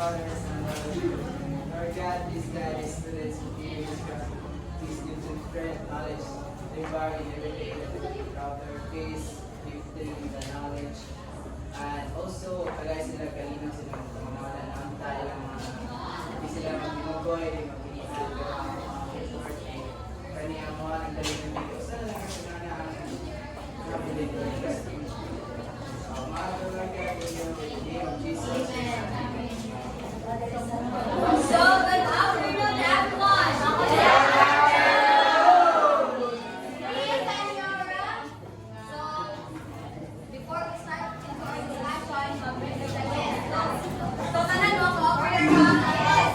Father, Son, and Holy Spirit. Lord God, please guide the students who hear this gospel. Please give them strength, knowledge, they vary in everything throughout their face, give them the knowledge. And also, kagaya sila kanina sila mga naantay ang mga hindi sila mag-inugoy, mag-iihan, pero ang mga Lord ay kaniya mo ang dali ng video. Sana lang kasi na nakapilin ko yung gospel. Mahal Lord God, in the name of Jesus. So, good afternoon, everyone. Please, Añora. So, before we start into our discussion, mag-bring the again. So, tanan mo ko, order mo. Yes.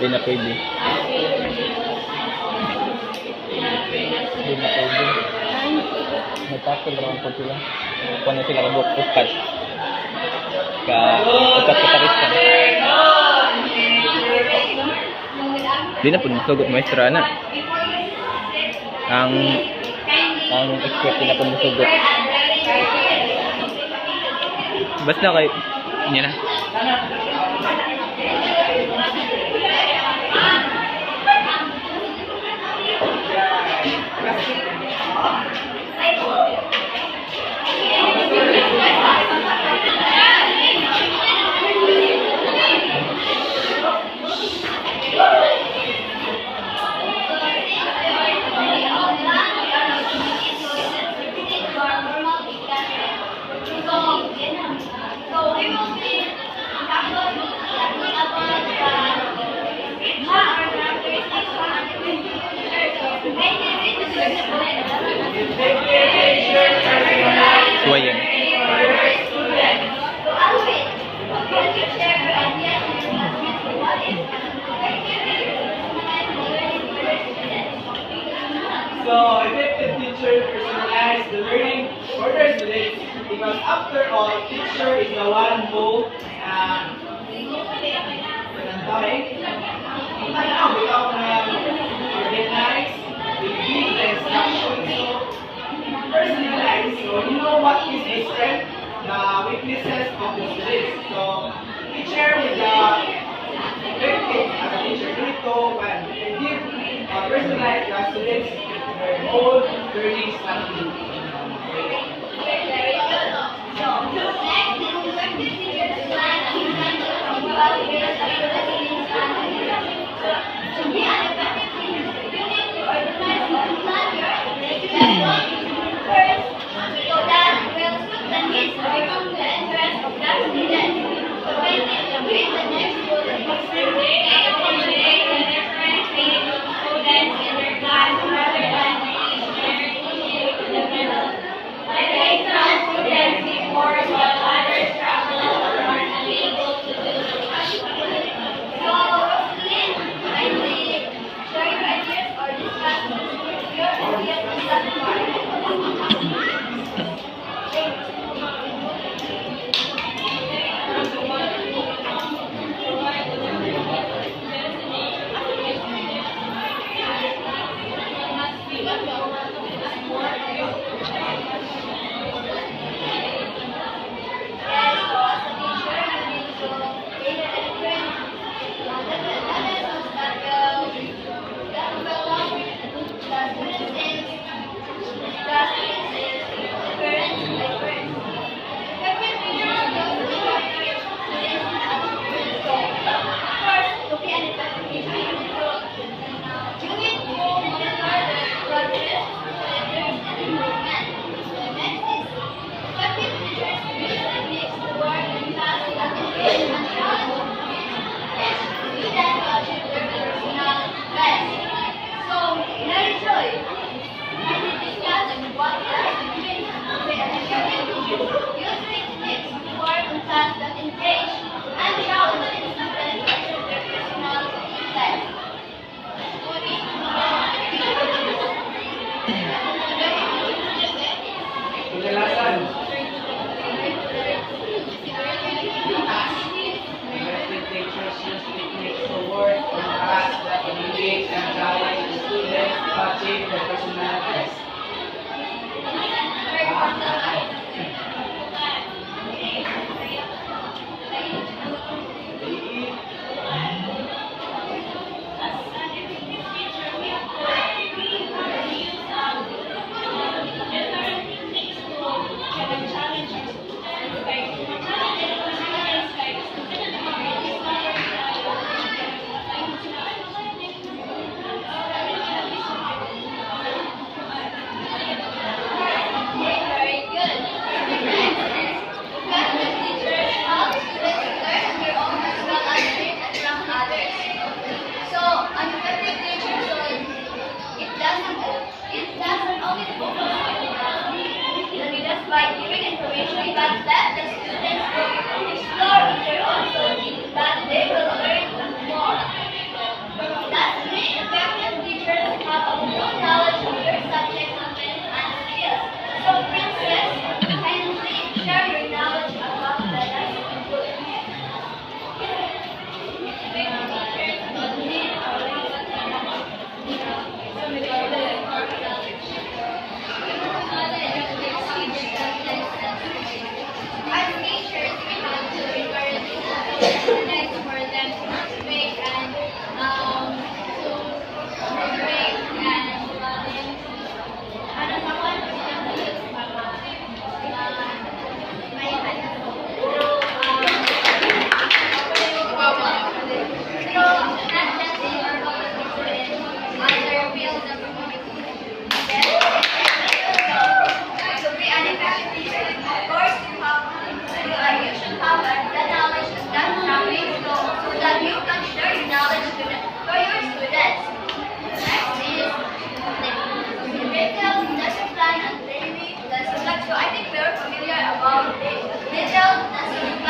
Hindi na pwede. Hindi na pwede. Nagpapil lang po sila. Kung na sila kabuk-ukat. Ukat-utaris ka. Di na po nasugot maestra na. Ang expert na po nasugot. Basta kay niya na. So, ayan. So, effective teacher personalize the learning for their students because after all, teacher is the one who organize, will give the instructions. So, personalize, so you know what is the strength, the weaknesses of the students. So, teacher with the effective as a teacher, need to give personalize the students their own learning strategy.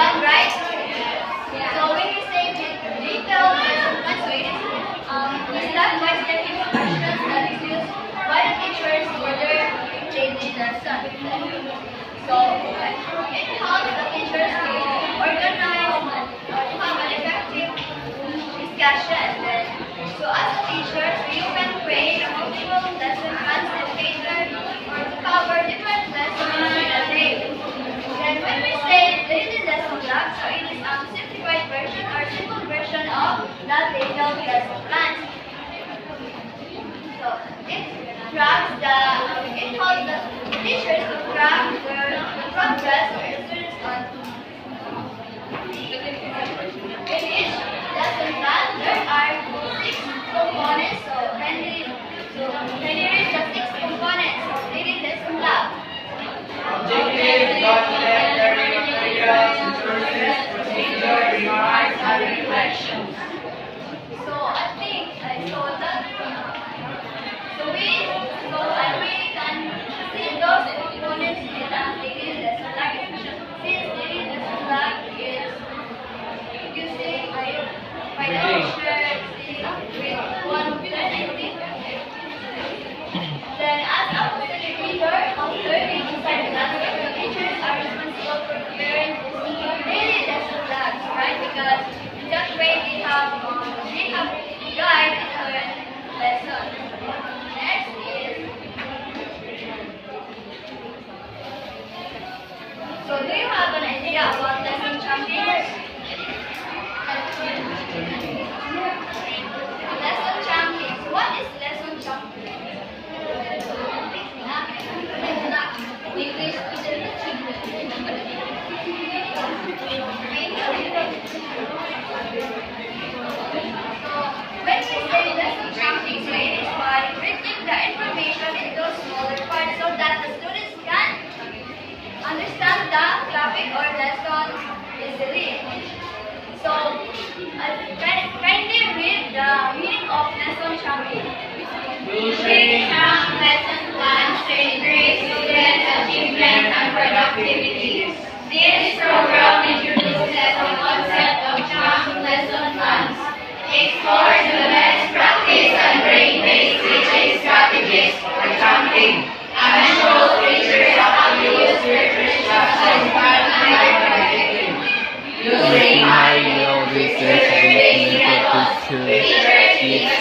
fun, right? So when we say detailed lesson plan, so it is step-by-step instructions that is used by the teachers for their daily lesson. So it helps the teachers to organize or to have an effective discussion. Then, so as a teacher, so you can create a multiple lesson plans that cater or to cover different lessons in a day. Then when we say daily lesson block, so it is a simplified version or simple version of the detailed lesson plan. So it tracks it helps the teachers to track the progress of the students on. In each lesson plan, there are 6 components. So when you read the 6 components of daily lesson block. Objective, document, learning materials, resources, procedure, remarks, and reflections. So I think we can see those components in a daily lesson block. Since daily lesson block is using financial with one activity. Then as a facilitator of learning inside the classroom, the teachers are responsible for preparing daily lesson plans, right? Because in that way they have guide into the lesson. Next is, so do you have an idea about lesson chunking? Lesson chunking. So what is lesson chunking? When we say lesson chunking, so it is by breaking the information into smaller parts so that the students can understand the topic or lesson easily. So, kindly read the meaning of lesson chunking. We chunk lesson plans to increase student achievement and productivity. This program introduces the concept of chunk lesson plans. Explores the best practice and brain-based teaching strategies for chunking and shows teachers how to use instructions using high-level research and method to each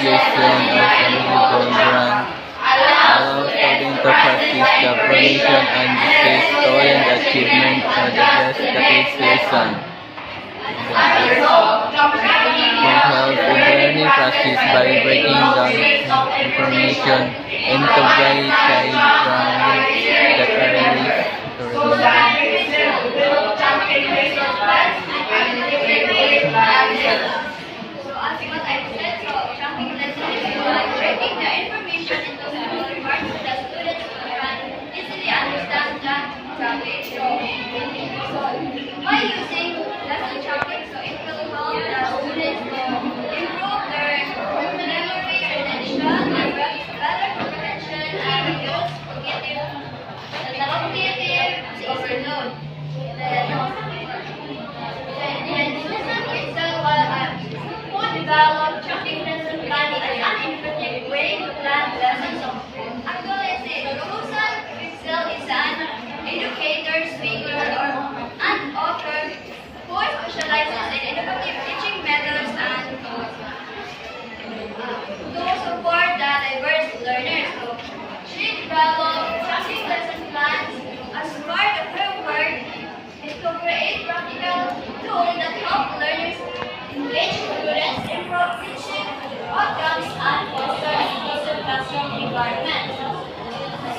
lesson as a program allows students to practice the formation and display student achievement for the best practice lesson. It helps in learning practice by breaking down information into bite-sized rounds that are easy to remember. So as what I said, so chunking lesson is by breaking the information into smaller parts so that students can easily understand the topic. So by using lesson chunking, so it will help the students to improve their memory retention as well as better comprehension and reduce cognitive overload. Then Susan itself will develop chunking lesson planning as an effective way to plan lessons. Actually, Susan itself is an educator, speaker, or an author who specializes in innovative teaching methods and to support the diverse learners. So she developed chunking lesson plans as part of her work is to create practical tools that help learners engage students, improve teaching outcomes, and foster inclusive classroom environment.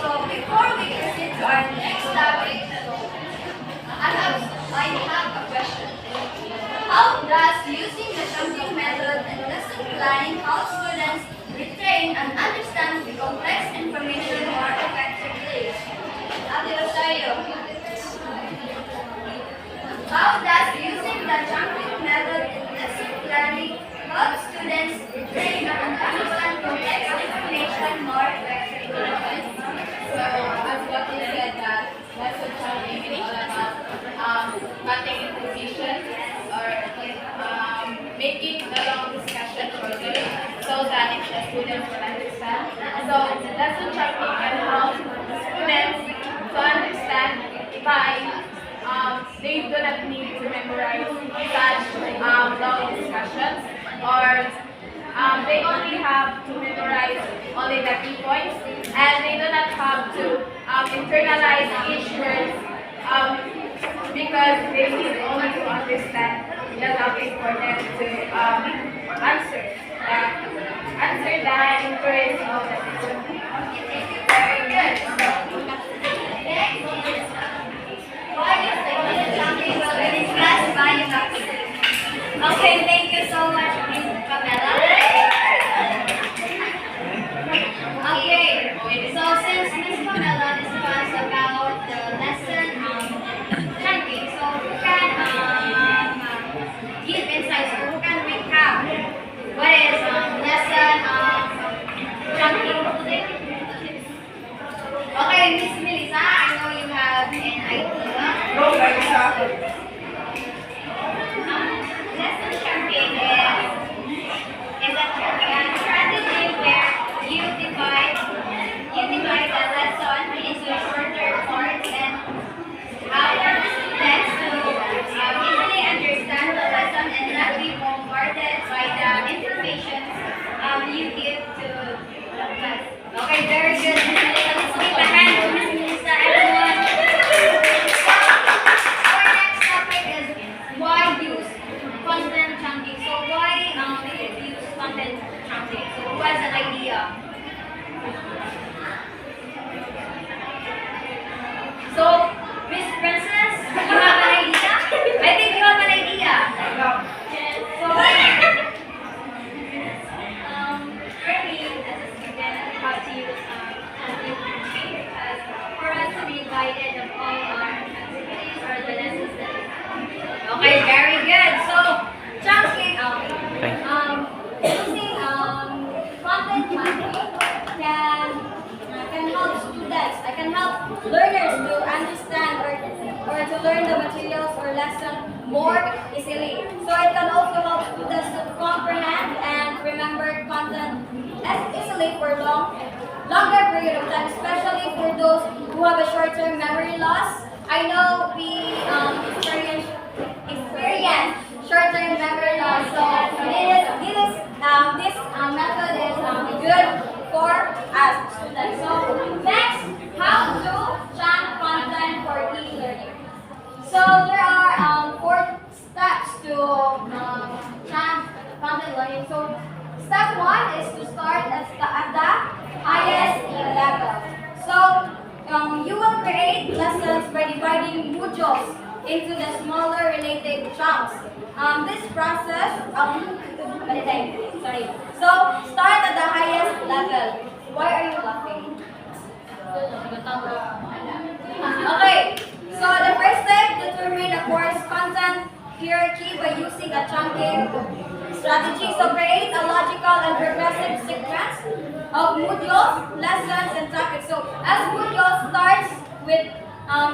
So before we proceed to our next topic, I have a question. How does using the chunking method and lesson planning help students retain and understand the complex information more effectively? How does using the chunking method in lesson planning help students retain and understand complex information more effectively? So, as what you said, that lesson chunking is all about cutting information students will understand. So lesson chunking can help students to understand by they do not need to memorize such long discussions, or they only have to memorize only the key points, and they do not have to internalize each word because they need only to understand the topic for them to answer the inquiries of the teacher. Very good. Okay, thank you so much, Miss Pamela. Okay, so since Miss Pamela discussed about the lesson chunking, so who can give insights or who can recap what is lesson chunking? Okay, Miss Melissa, I know you have an idea. Lesson chunking is a strategy where you divide the lesson into shorter parts and allow students to easily understand the lesson and not be bombarded by the information you give to the class. Okay, very good, Miss Melissa. Let's give a hand to Miss Melissa, everyone. Our next topic is why use content chunking. So why did you use content chunking? So what's the idea? So, Miss Princess, you have an idea? I think you have an idea. So, for me, as a student, I have to use content chunking because for us to be guided of all our activities or the lessons that we have. Okay, very good. So, chunking, using content chunking can help students, can help learners to understand or to learn the materials or lesson more easily. So it can also help students to comprehend and remember content as easily for longer period of time, especially for those who have a short-term memory loss. I know we experience short-term memory loss, so this method is good for us students. So next, how to chunk content for e-learning. So there are 4 steps to chunk content learning. So step 1 is to start at the highest level. So you will create lessons by dividing modules into the smaller related chunks. This process, So start at the highest level. Why are you laughing? Okay, so the first step, determine the course content hierarchy by using a chunking strategy. So create a logical and progressive sequence of modules, lessons, and topics. So as modules starts with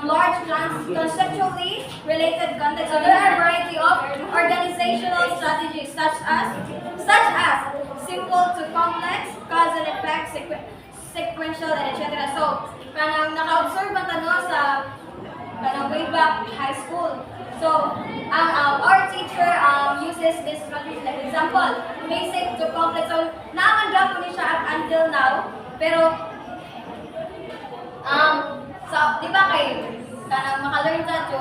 large chunks, conceptually related content. So there are a variety of organizational strategies such as simple to complex, cause and effect, sequential, and etc. So kanang naka-observe man tano sa kanang way back high school. So our teacher uses this strategy. Like example, basic to complex. So naman gapon ni siya up until now, pero so, di ba kay kanang maka-learn ta to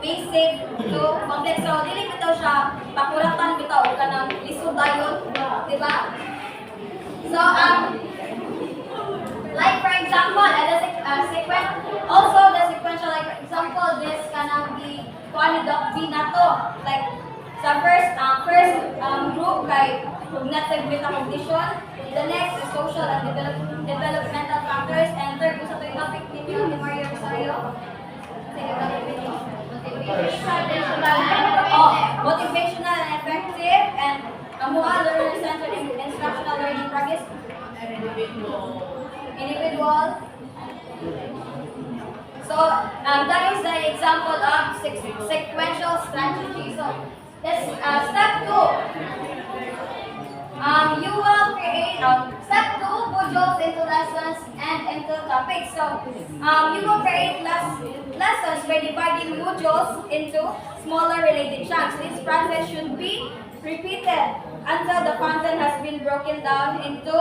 basic to complex. So, dili bitaw siya pakuratan bitaw kanang lisod dayon, di ba? So, like for example, sequence, also the sequential, like for example, this kanang di kuan ni nato, like sa first group kay cognitive condition, the next is social and developmental factors, and third is the topic ni Milloria Rosario. Motivational and effective, and learner-centered instructional learning practice. Individual. So that is the example of sequential strategy. So this step 2. You will create modules into lessons and into topics. So you will create lessons by dividing modules into smaller related chunks. This process should be repeated until the content has been broken down into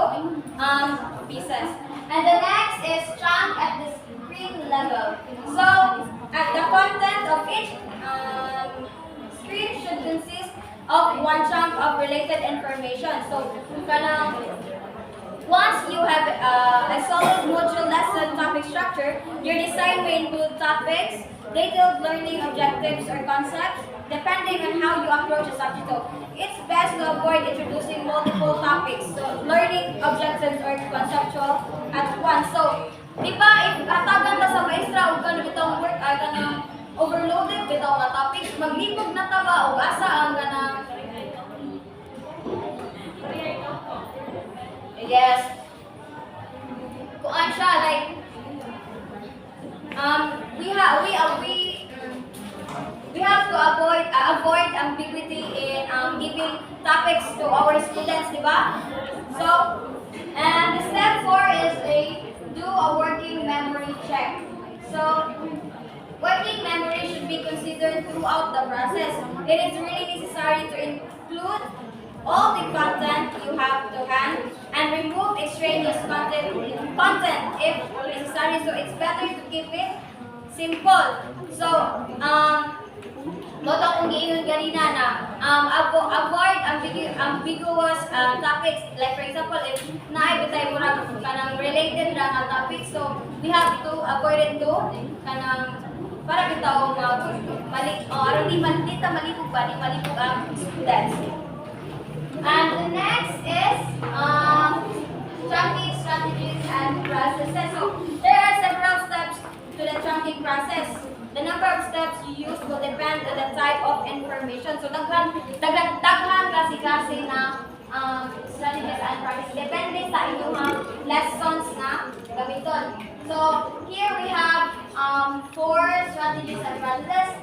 pieces. And the next is chunk at the screen level. So at the content of each screen should consist of one chunk of related information. So once you have a solid module lesson topic structure, your design may include topics, detailed learning objectives or concepts, depending on how you approach a subject. So it's best to avoid introducing multiple topics, so learning objectives or conceptual at once. So, di ba, if atagan ta sa maestra, huwag ka na bitong work, ay ka na overloaded, bitaw na topics, maglibog na ta ba, o asa ang ka na. Yes. Kuan siya, like, we have to avoid ambiguity in giving topics to our students, di ba? So, and the step 4 is do a working memory check. So, working memory should be considered throughout the process. It is really necessary to include all the content you have to hand and remove extraneous content if necessary. So it's better to keep it simple. So moto kong giingon ganina na avoid ambiguous topics. Like for example, if naibutay mo ra kanang related ra nga topic, so we have to avoid it to kanang para bitaw malik aron di malibog ba ni malibog ang students. And the next is chunking strategies and processes. So there are several steps to the chunking process. The number of steps you use will depend on the type of information. So daghan kasi na strategies and practices. Depende sa inyong lessons na gamiton. So here we have 4 strategies and practices.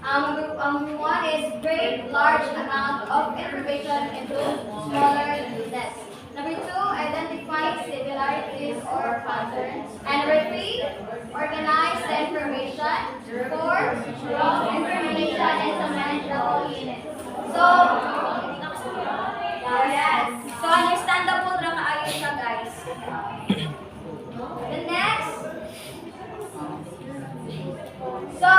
Number 1 is break large amount of information into smaller pieces. Number 2, identify similarities or patterns. And number 3, organize the information. 4, group information into manageable units. So, yes. So, understandable na kaayon siya, guys. The next. So,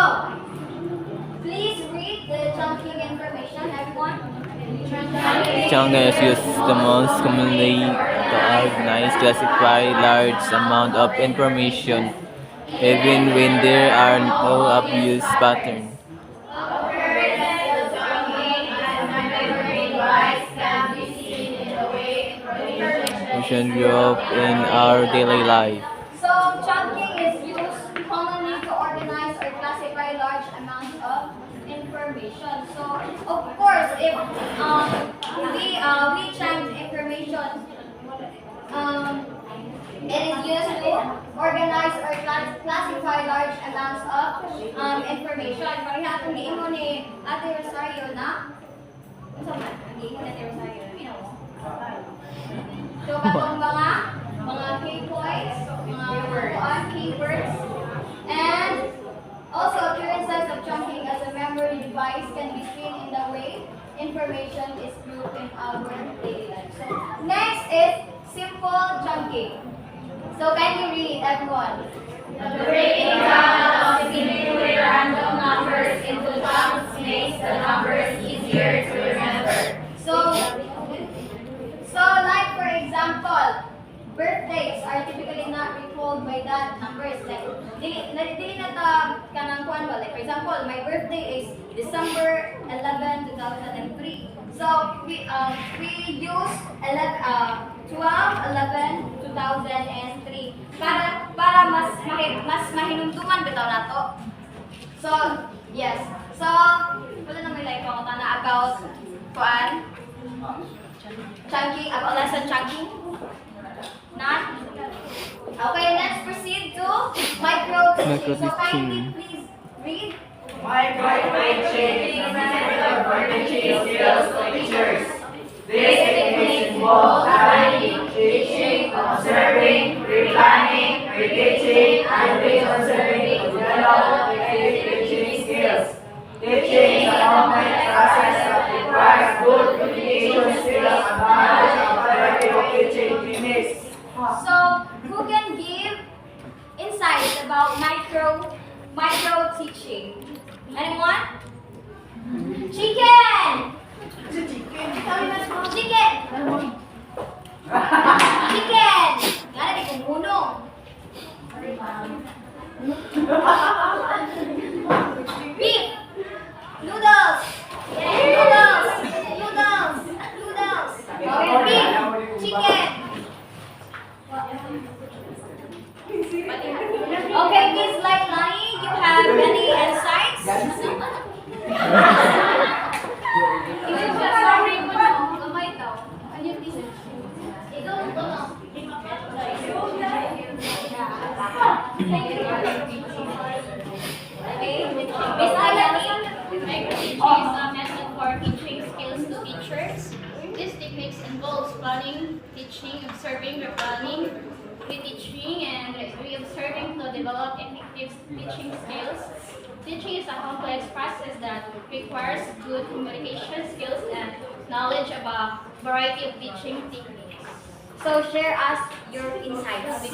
please read the chunking information, everyone. Chunking is used the most commonly to organize, classify large amount of information, even when there are no obvious patterns. Information group in our daily life. So, chunking is used commonly to organize or classify large amounts of information. So, of course, if we chunk information, it is used to organize or classify large amounts of information. For example, giingon ni Ate Rosario na, giingon ni Ate Rosario, so, katong mga key points, mga keywords, and also appearances of chunking as a memory device can be seen in the way information is grouped in our daily life. So, next is simple chunking. So, can you read, everyone? The breaking down of seemingly random numbers into chunks makes the numbers easier to remember. So like for example, birthdays are typically not recalled by that numbers. Like, dili na ta kanang kuan ba? Like for example, my birthday is December 11, 2003. So we use 12, 11, 2003 para mas mahinumduman bitaw nato. So yes. So wala na may like ako na about kuan chunking, about lesson chunking. Not? Okay, let's proceed to micro teaching. So kindly please read. Micro teaching is a method of teaching skills to teachers. This technique involves studying, teaching, observing, requires good communication skills and knowledge of variety of teaching techniques. So, who can give insights about micro teaching? Anyone? Chicken! Chicken! Chicken! Gana di kong uno. Beef! Noodles! Noodles! Noodles! Noodles! Okay, beef! Chicken! Okay, kids like Lani, you have any insights? Sorry mo no, gamay daw. Ano yung business? Ikaw, ano? Okay, Miss Alian, micro-teaching is a method for teaching skills to teachers. This technique involves planning, teaching, observing, replanning, reteaching, and re-observing to develop effective teaching skills. Teaching is a complex process that requires good communication skills and knowledge of a variety of teaching techniques. So share us your insights.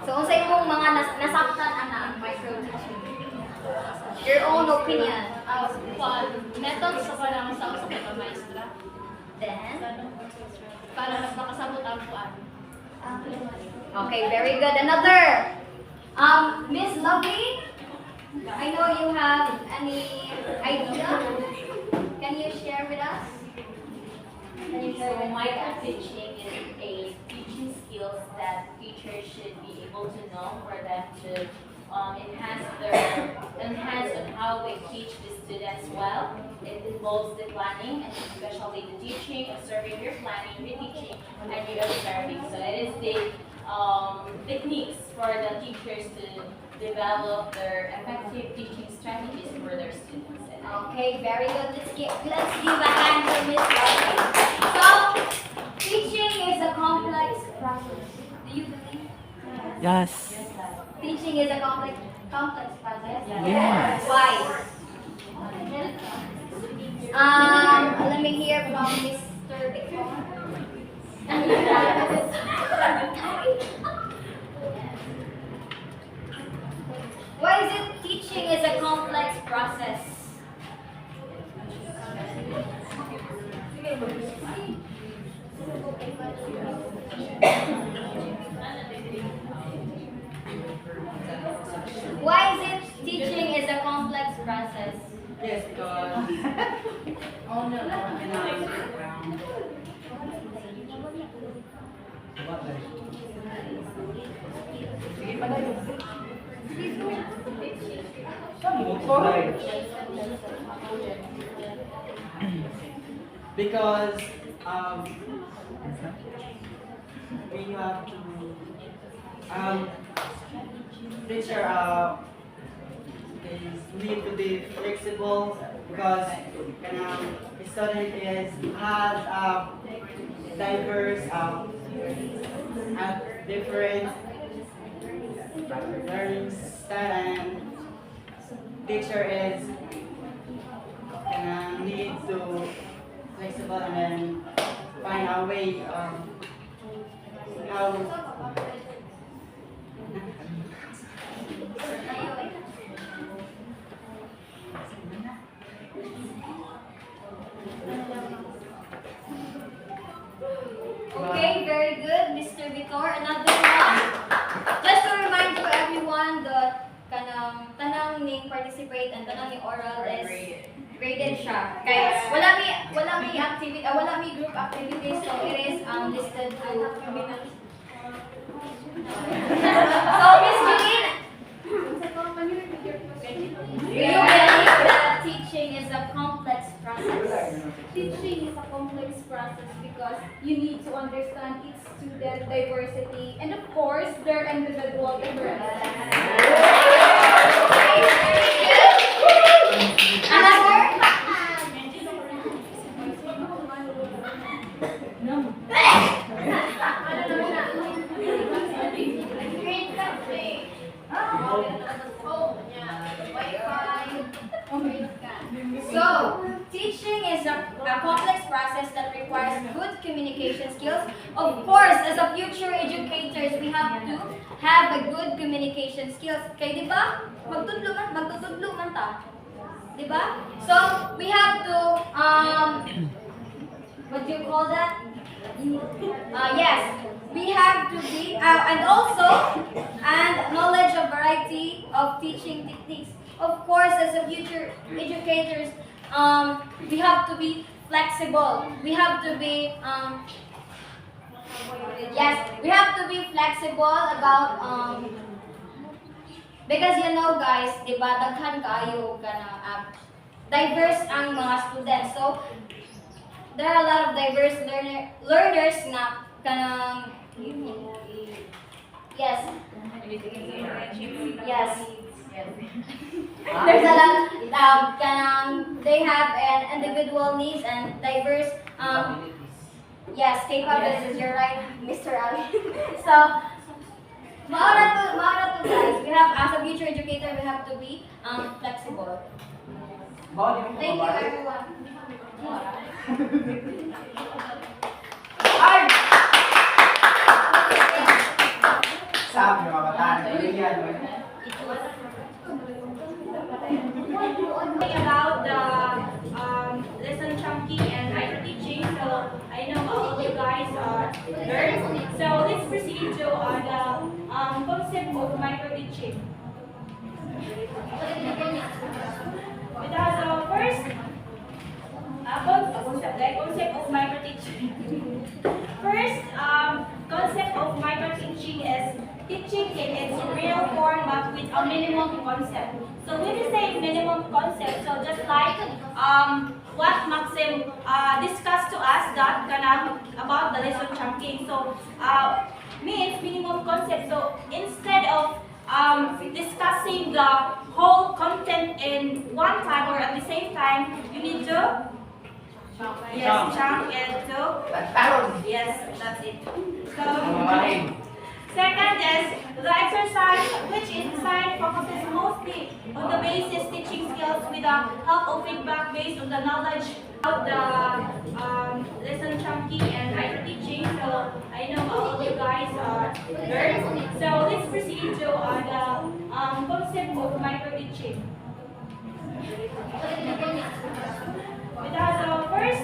So unsa imong mga nasabtan ana ang micro-teaching? Your own opinion. Methods sa parang sa pagmamaestra. Then, Para mas makasabot ang buwan. okay, very good. Another. Miss Lovely, I know you have any idea. Can you share with us? Can you share with us? Micro-teaching is a teaching skills that teachers should be able to know for them to enhance on how they teach the students well. It involves the planning and especially the teaching, observing your planning, reteaching, and re-observing. So it is the techniques for the teachers to develop their effective teaching strategies for their students. Okay, very good. Let's give a hand to Miss Lovely. So, teaching is a complex process. Do you believe? Yes. Teaching is a complex process. Yes. Why? Let me hear from Mr. Victor. Why is it teaching is a complex process? Why is it teaching is a complex process? Yes, because Oh no. because we have to teacher need to be flexible because student has diverse different learning style, and teacher is need to flexible and then find a way how Okay, very good, Mr. Vitor. Another one. Just to remind to everyone that tanang ning participate and tanang ning oral is graded siya. Guys, wala mi activity, wala mi group activities, so it is listed to. So Miss Jenelyn, do you believe that teaching is a complex process? Teaching is a complex process because you need to understand each student diversity and of course their individual differences. Another? So, teaching is a complex process that requires good communication skills. Of course, as a future educators, we have to have a good communication skills. Kaya di ba? Magtutudlo man ta. Di ba? So, we have to, what do you call that? Yes, we have to be, and knowledge of variety of teaching techniques. Of course, as a future educators, we have to be flexible. We have to be, we have to be flexible about, because you know guys, di ba, daghan kaayo ka na, diverse ang mga students. So, there are a lot of diverse learners na kanang, yes. There's a lot they have an individual needs and diverse capabilities. You're right, Mr. Ali. So maura to guys. We have, as a future educator, we have to be flexible. Thank you everyone. Sabi mga kataan, yan. About the lesson chunking and hyper teaching, so I know all of you guys are learned. So let's proceed to the concept of micro teaching. First, concept of micro teaching. First, concept of micro teaching is teaching in its real form but with a minimum concept. So when you say minimum concept, so just like what Maxim discussed to us that about the lesson chunking. So means minimum concept. So instead of discussing the whole content in one time or at the same time, you need to chunk it to yes, that's it. So second is the exercise, which is designed focuses mostly on the basic teaching skills with the help of feedback based on the knowledge of the lesson chunking and hyper teaching. So I know all of you guys are learned. So let's proceed to the concept of micro teaching. First,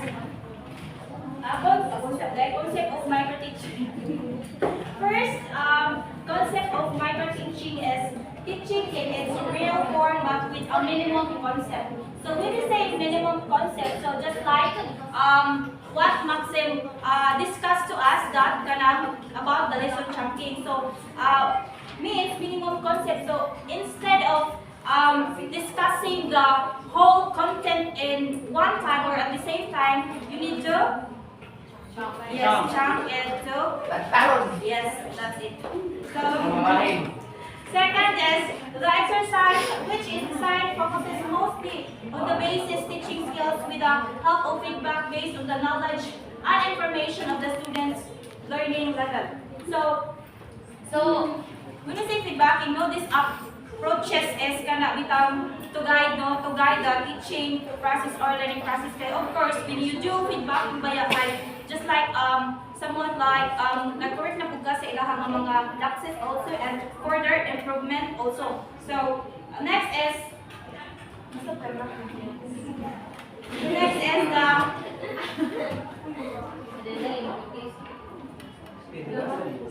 concept of micro teaching. First, concept of micro teaching is teaching in its real form but with a minimum concept. So when you say minimum concept, so just like what Maxim discussed to us that about the lesson chunking. So means minimum concept. So instead of discussing the whole content in one time or at the same time, you need to chunk it to yes, that's it. So second is the exercise, which is designed focuses mostly on the basic teaching skills with the help of feedback based on the knowledge and information of the students' learning level. So when you say feedback, you know this approaches is to guide the teaching process or learning process. Of course, when you do feedback, just like someone like nag-work na pugka sa ilahang mga lapses also and further improvement also. So next is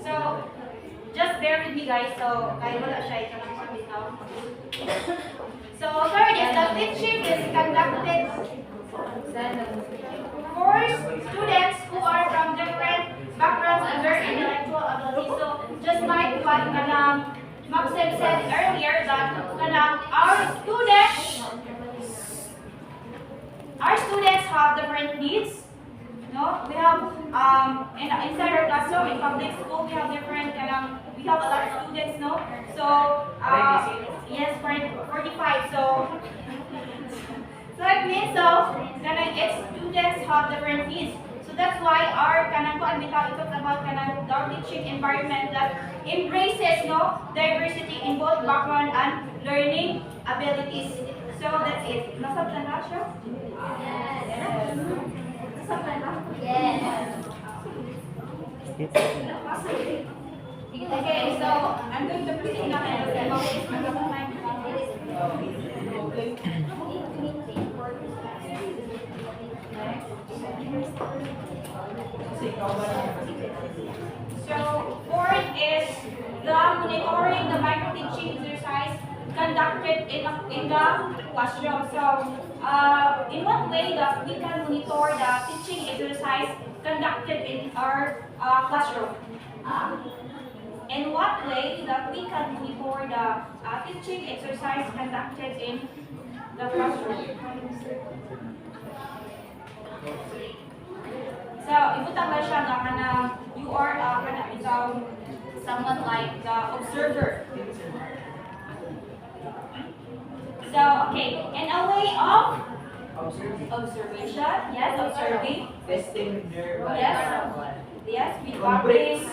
so just bear with me guys. So kaya wala siya ikaw. So third is the teaching is conducted for students who are from different backgrounds and their intellectual abilities. So just like what Maxim said earlier, that our students have different needs. No, we have inside our classroom in public school we have different we have a lot of students. No, so yes, 45. So it means its students have different needs. So that's why our we talk about our teaching environment that embraces diversity in both background and learning abilities. So that's it. Nasabtan na siya? Yes. Nasabtan na? Yes. Okay, so I'm going to proceed now and so fourth is the monitoring the micro-teaching exercise conducted in the classroom. So in what way that we can monitor the teaching exercise conducted in our classroom? In what way that we can monitor the teaching exercise conducted in the classroom? So, ibutang na siya nga kanang you are kanang ikaw someone like the observer. So, okay, in a way of observation, yes, observing. Testing their Yes. Yes, we practice.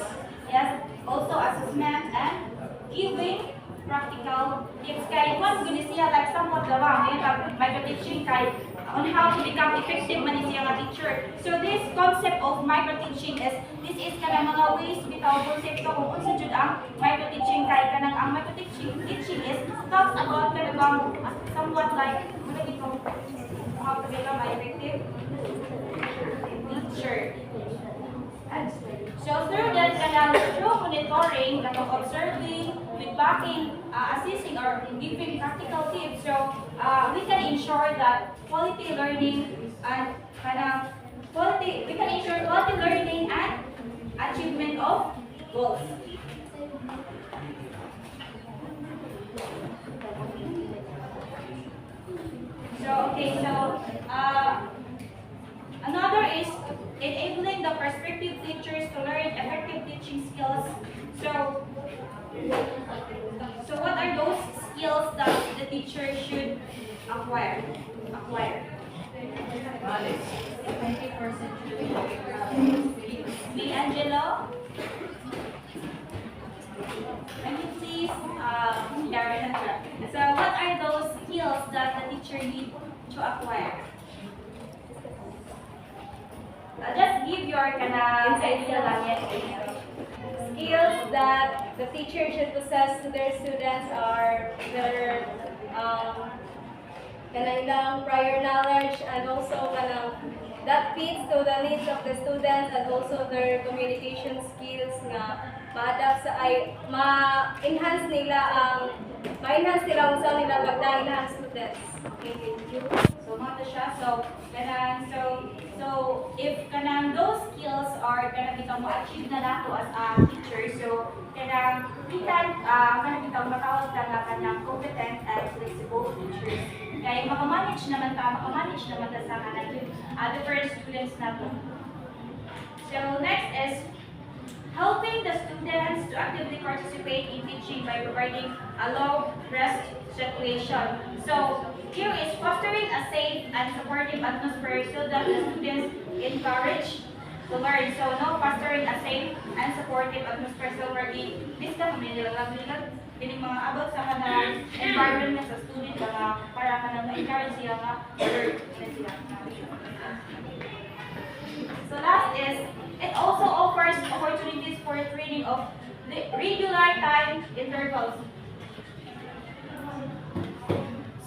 Yes, also assessment and giving practical tips. Kaya one guni siya like somewhat lawang ngayon micro-teaching kay on how to become effective man siya nga teacher. So this concept of micro-teaching this is kanang mga ways bitaw konsepto kung unsa jud ang micro-teaching kay kanang ang micro-teaching is talks about kanang somewhat like how to become an effective teacher. So through that, through monitoring, observing, feedbacking, assisting, or giving practical tips, so we can ensure that quality learning and we can ensure quality learning and achievement of goals. So another is enabling the prospective teachers to learn effective teaching skills. So what are those skills that the teacher should acquire? knowledge. Me, Angelo. Can you please, Darren? So what are those skills that the teacher need to acquire? Just give your idea lang yan. Skills that the teacher should possess to their students are their kanilang prior knowledge and also that fits to the needs of the students and also their communication skills nga ma-adapt sa ma-enhance nila unsa nila pagdaing ang students. Okay, thank you. So mata siya. So if those skills are become ma-achieve na nato as a teacher, so we can become matawag na kanang competent and flexible teachers. Kaya makamanage naman ta sa different students nato. So next is helping the students to actively participate in teaching by providing a low-stress situation. So here is fostering a safe and supportive atmosphere so that the students encourage to learn. So fostering a safe and supportive atmosphere. So this ka pining mga about sa kanang environment sa student para kanang ma-encourage siya nga learn sila. So last is it also offers opportunities for training of the regular time intervals.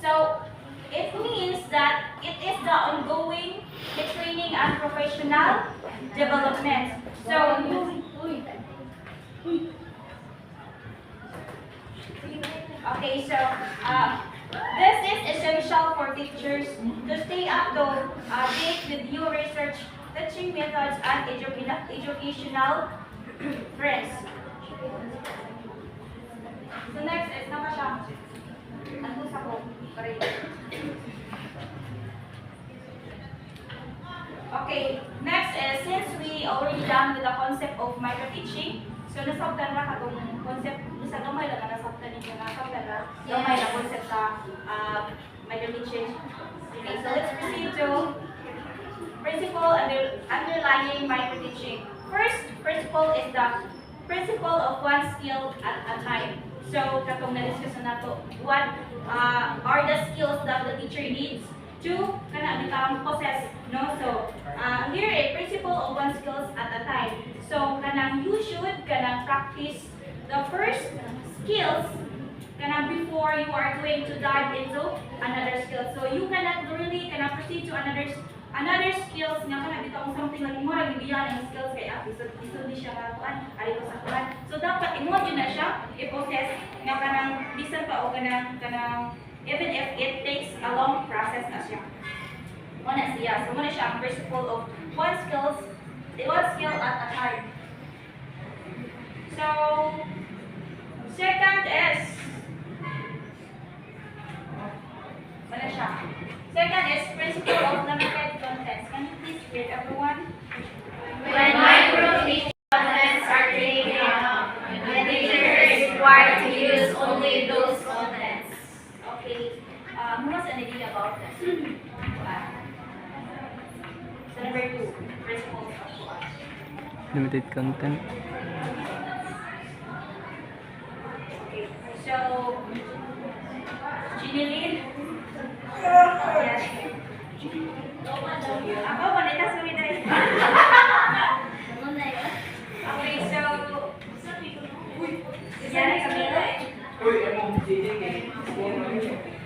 So it means that it is the ongoing training and professional development. So okay, so this is essential for teachers to stay up to date with new research, teaching methods, and educational trends. So next is nama siya. Ano sa ko? Okay, next is since we already done with the concept of micro-teaching, so nasabtan na katong concept sa gamay lang nasabtan ninyo nasabtan na gamay na concept sa micro-teaching. Okay, so let's proceed to principle underlying micro-teaching. First principle is the principle of one skill at a time. So katong na-discuss na nato, what are the skills that the teacher needs to become possessed, no? So here a principle of one skills at a time. So you should practice the first skills before you are going to dive into another skill. So you cannot really proceed to another skills nga bitong something like mo ra gibiyan ang skills kay so di siya kuan ari ko sa kuan. So dapat imo jud na siya i-process nga bisan pa o even if it takes a long process na siya. Muna siya. So muna siya ang principle of one skill at a time. So second is muna siya. Second is principle of limited contents. Can you please read everyone? When micro-teaching contents are created, the teacher is required to use only those contents. Okay. What's an idea about this? So number 2, principles of what? Limited content. Okay. So Jenelyn. Yes. Ako, manita sa miday. Okay, so yan kami.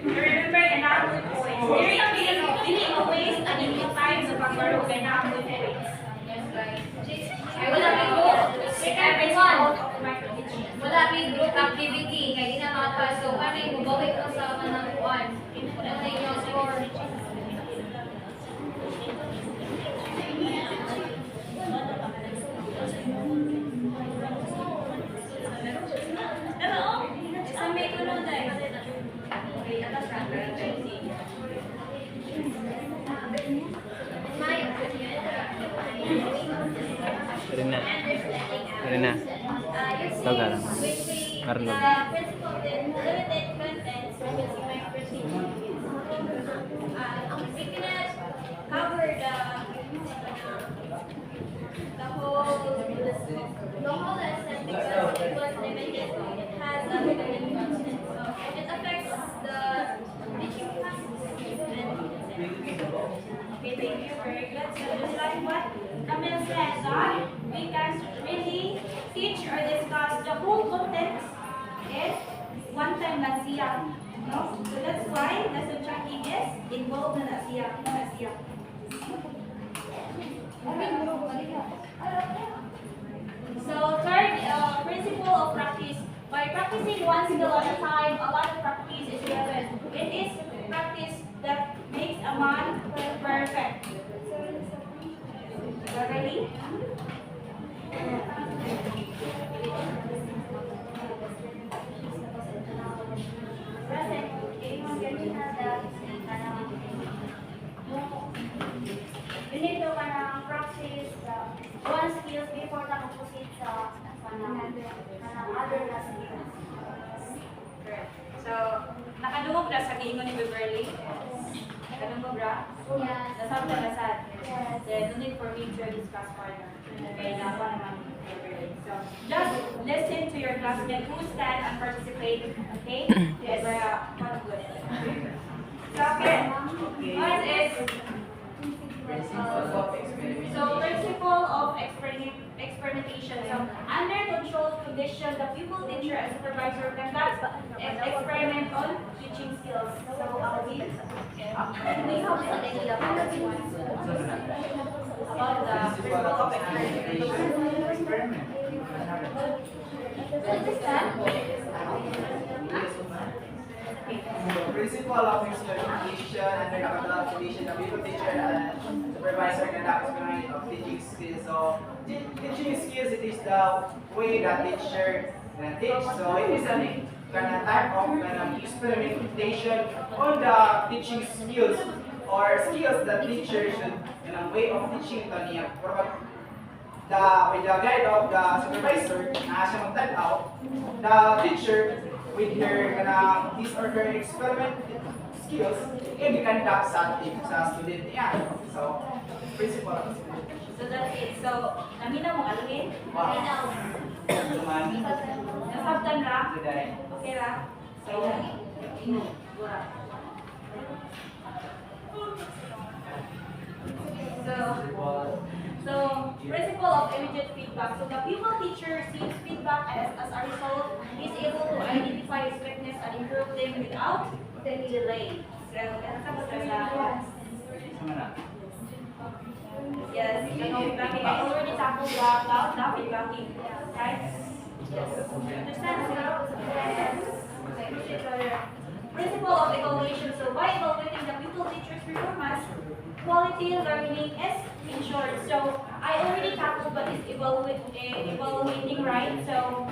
Remember, ganapon points. Dili always anong time sa paglaro ganapon points. Wala may group. Everyone. Wala may group activity. Kaya di na makapasok. Ano yung mabawit ko sa manang kuwan. Ano na yung score. Sa may kuno dahil. Okay, atas ka. Rina. Taga lang. Marlon. Principle of limited contents using micro-teaching. We cannot cover the whole lesson because it was limited. It has a limited content, so it affects the teaching process. Okay, thank you. Very good. So just like what Pamela said, that we can really teach or discuss the whole content is one time na siya. No? So that's why lesson tracking is involved na siya. So third principle of practice. By practicing one skill at a time, a lot of practice is given. It is practice that makes a man perfect. You ready? Present. We need to practice one skills before proceed sa other skills. So, nakadungog na sa giingon ni Beverly? Nakadungog ra? Yes. Nasabta na sad? Yes. Then, no need for me to discuss further. Okay, nakuha naman ni Beverly. So, just listen to your classmate who stand and participate. Okay? Yes. Good. So, okay. What is Principle of experimentation. So, principle of experimentation. So, under controlled conditions, the pupil, teacher, and supervisor conducts experiment on teaching skills. So, we have an idea about this one. About the principle of experimentation. Principle of experimentation under the controlled condition, the pupil, teacher, and supervisor conduct experiment of teaching skills. So, teaching skills, it is the way that teacher teach. So, it is a type of experimentation on the teaching skills or skills that teacher should, way of teaching ito niya. With the guide of the supervisor, na siya magtanaw, the teacher with his or her experiment skills, i-conduct sa student niya. So, principle of experimentation. So, that's it. So, naminaw mo alin? Wow. Nasabtan ra? Today. Okay ra? So, So, principle of immediate feedback. So, the pupil teacher receives feedback as a result, is able to identify his weakness and improve them without delay. So, yes, feedbacking. I already tackled the feedbacking, right? Yes. Understand? Principle of evaluation. So, by evaluating the pupil teacher's performance, quality learning is ensured. So I already tackled what is evaluating, right? So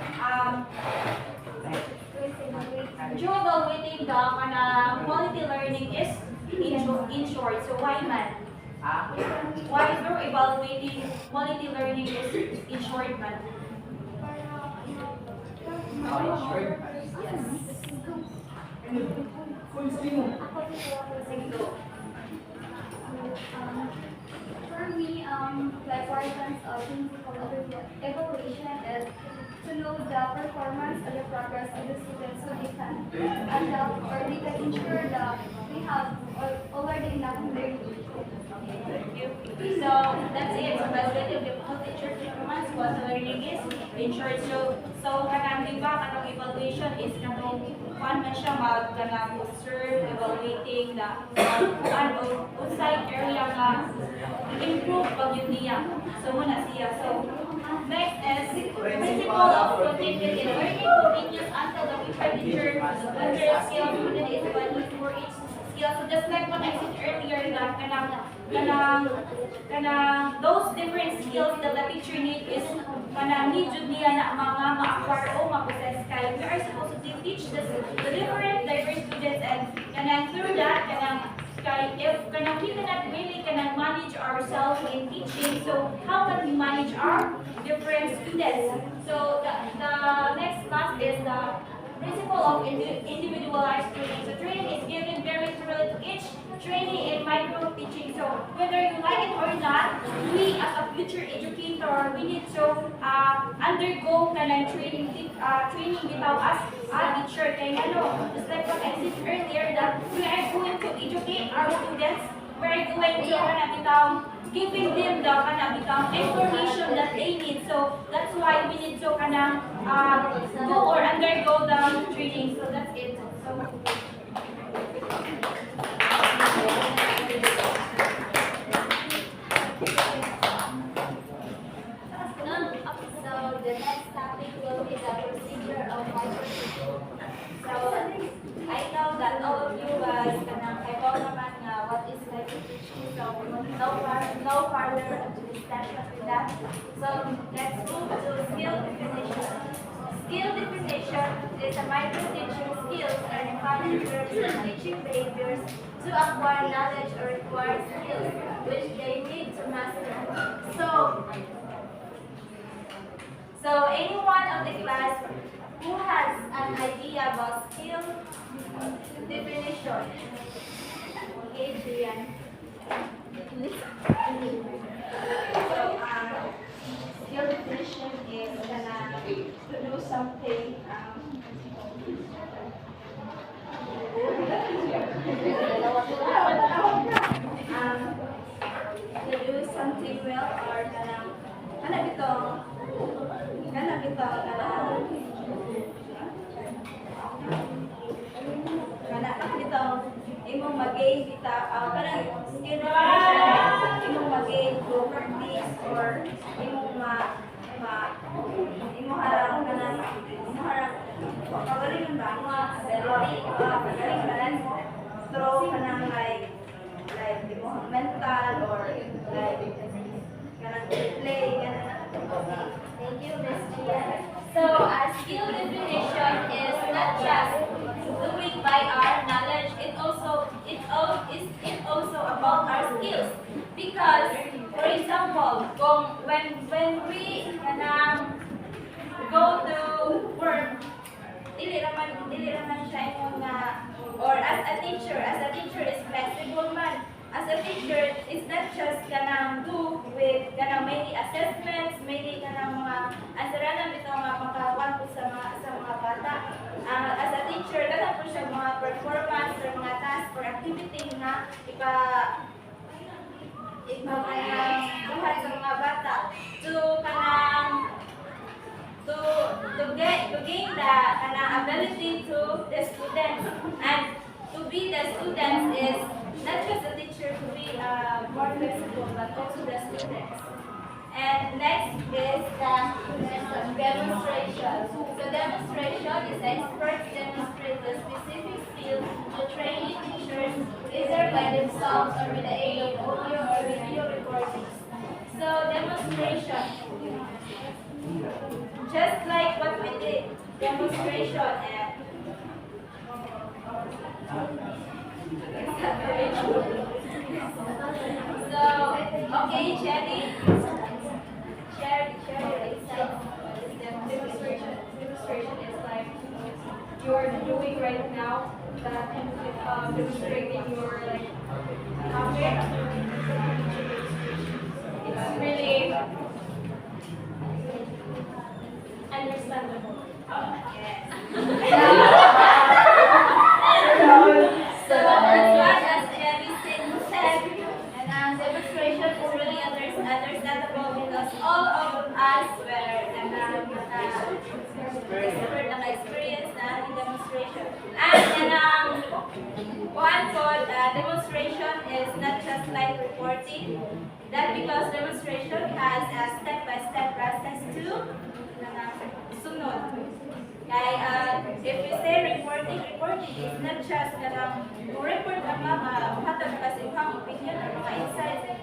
through evaluating the quality learning is ensured. So why man? Why through evaluating quality learning is ensured man? Yes. For me, the importance of principle evaluation is to know the performance or the progress of the students so they can adapt or they can ensure that we have already enough learning. Thank you. So that's it. So evaluating the pupil teacher's performance, what the learning is ensured. So kanang di ba kanang evaluation is kanang kuan man siya kanang observe, evaluating the outside area nga improve pag yun niya. So muna siya. So next is principle of continuity. Learning continues until the pupil teacher learns skill student is valued for each skill. So just like what I said earlier, that kanang those different skills that the teacher need is need jud niya na mga ma-acquire o ma-possess kay we are supposed to teach the different diverse students and through that if we cannot really manage ourselves in teaching, so how can we manage our different students? So the next class is the principle of individualized training. So training is given very thoroughly to each trainee in micro teaching. So whether you like it or not, we as a future educator, we need to undergo training without us a teacher. Kaya just like what I said earlier, that we are going to educate our students. We are going to giving them the information that they need. So that's why we need to go or undergo the training. So that's it. So the next topic will be the procedure of microteaching. So I know that all of you guys what is microteaching. So no further discussion with that. So let's move to skill definition. Skill definition is a microteaching skills and encourages teaching behaviors to acquire knowledge or acquire skills which they need to master. So anyone of the class who has an idea about skill definition? Okay, Adrian. So skill definition is to do something to do something well or imong mag-gain kita kanang skill definition imong mag-gain through practice or imong imong harang pagaling ba mo ability pagaling balance through kanang like imong mental or like kanang play kanang. Thank you, Ms. Gia. So a skill definition is not just doing by our knowledge, it also about our skills. Because, for example, when we go to work, dili naman siya yung or as a teacher is flexible man. As a teacher, it's not just do with many assessments, many mga answeranan dito mga makawan po sa mga bata. As a teacher, sa mga performance or mga task or activity na buhat sa mga bata to gain the ability to the students, and to be the students is not just a teacher to be more flexible but also the students. And next is the demonstration. So demonstration is experts demonstrate the specific skill to trainee teachers either by themselves or with the aid of audio or video recordings. So demonstration, just like what we did, demonstration and so okay, Jenny. Share your insights. Demonstration is like you're doing right now that demonstrating your like topic. It's really understandable. Yes. So as much as everything said, and demonstration is really understandable because all of us were experience na demonstration. And one thought, demonstration is not just like reporting. That because demonstration has a step-by-step process to sunod. If we say reporting is not just report hatag kasi yung opinion or mga insights.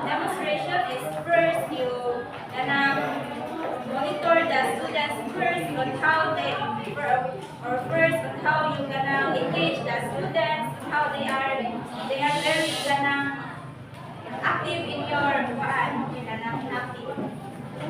Demonstration is first you monitor the students first on how they first on how you gonna engage the students, how they are very active in your active.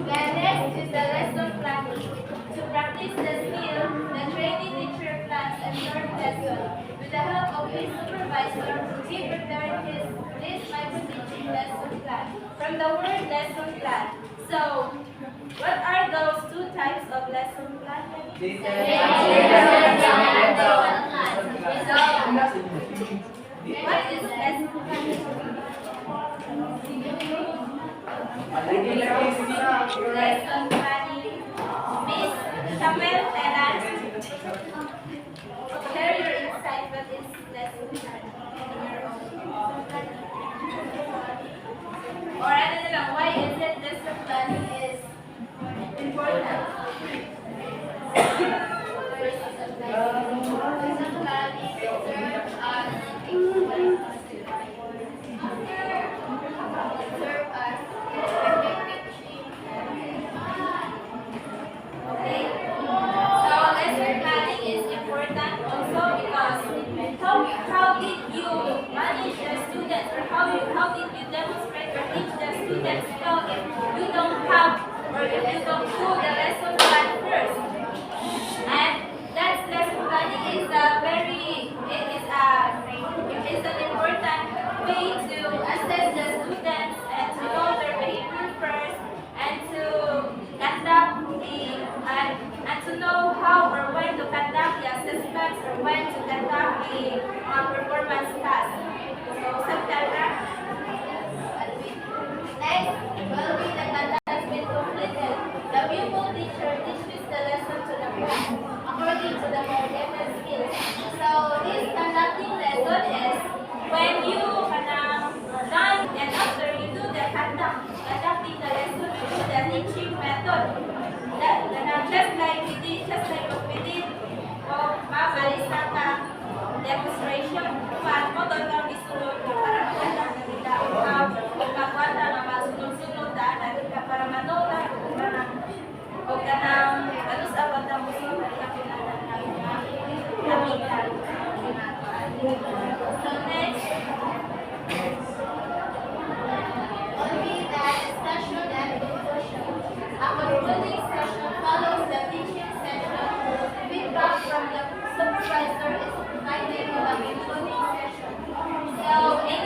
Then next is the lesson planning. To practice the skill, the trainee teacher plans and learn lesson. With the help of his supervisor, he prepared this micro-teaching lesson plan. From the word lesson plan. So, what are those two types of lesson plan? What is lesson plan? Lesson planning. Miss Charmaine and share your insight. What is lesson planning? Or I don't know, why is it lesson planning is important? Lesson planning serves as okay. So lesson planning is important also because how did you manage the students, or how did you demonstrate or teach the students well if you don't have or if you don't do the lesson plan first? And that lesson planning is an important way to assess the students and to know their behavior first, and to conduct and to know how or when to conduct the assessments or when to conduct the performance task. So sometimes next will be the conduct has been completed. The pupil teacher teaches the lesson to the class according to the given skills. So this conducting lesson is when you done and after you do the conducting the lesson, you do the teaching method. Just like what we did of Marisa demonstration, mo doon lang isunod ka para maganda na nila o magwanda na masunod-sunod para manola o ka nang ano sa abad na musunod na pinagdan na So next will be the discussion and conclusion. A concluding session follows the teaching session. Feedback from the supervisor is provided in the concluding session. So in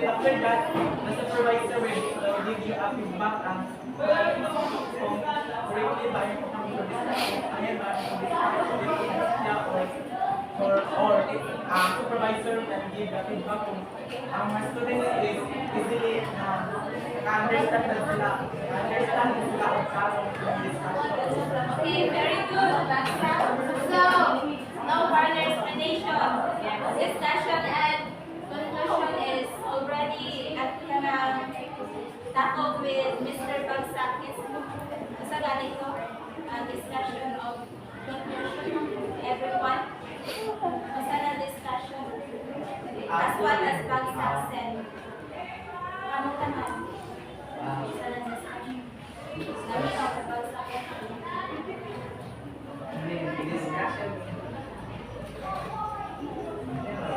then after that, the supervisor will give you a feedback ang kung correctly ba yung discussion, ayan ba yung discussion niya or if supervisor can give the feedback kung ang mga students is easily understand na sila ang karon ng discussion. Okay, very good. So, no further explanation. Discussion and conclusion is already at kanang tackled with Mr. Bagsakis. Sa ganito, discussion of conclusion, everyone. Basta na discussion. As well as Bagsak said. Ano ka na? Basta na discussion. Sabi ka sa Bagsak.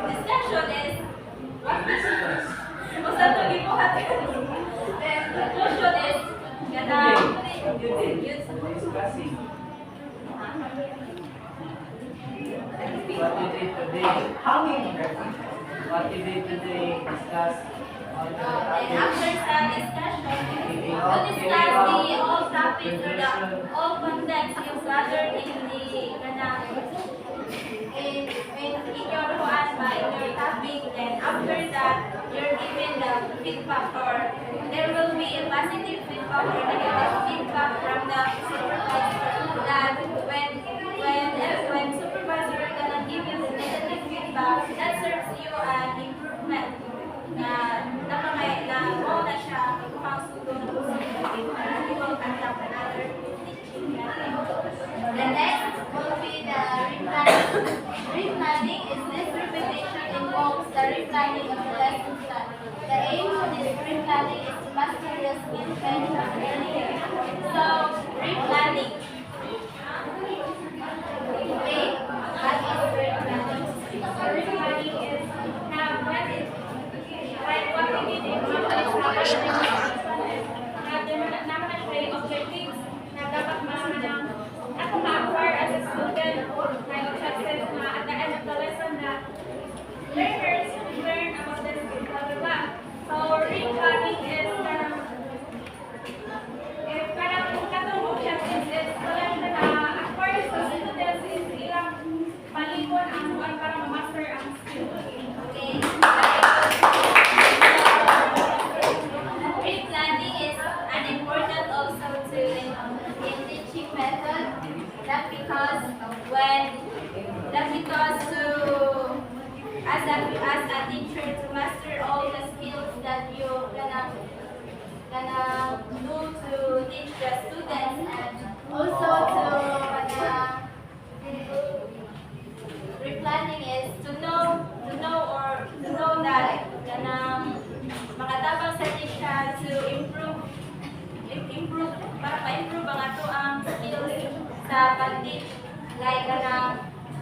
Discussion is basta ito gibuhat. Then conclusion is Discussing. What you did today. What you did today, discuss on the and after sa discussion, to discuss the all topics or the all contents you gathered in the in your kuan ba, in your topic, then after that, you're given the feedback or there will be a positive feedback or negative feedback from the supervisor that when supervisor gonna give you the negative feedback, that serves you an improvement na nakamay na mo na siya pang sugod you will conduct another teaching method. The next will be the replanning. Replanning is this repetition involves the replanning of the lesson plan. The aim of this replanning is to master the skills mentioned earlier. So, replanning. Okay, what is replanning? Replanning is when it, like what we did in naman na siya yung objectives na dapat malaman ako ma-acquire as a student kind of success na at the end of the lesson na learners learn about the skills, blah, blah, blah. So, replanning is parang katong objectives is talagang na-acquire sa students is ilang palibon ang buwan para ma-master ang skill. Okay. Replanning is an important also to in teaching method. That because as a teacher to master all the skills that you gonna do to teach the students and also to replanning is to know that makatabang sa siya to improve para ma-improve ang ato ang skills sa pag-teach like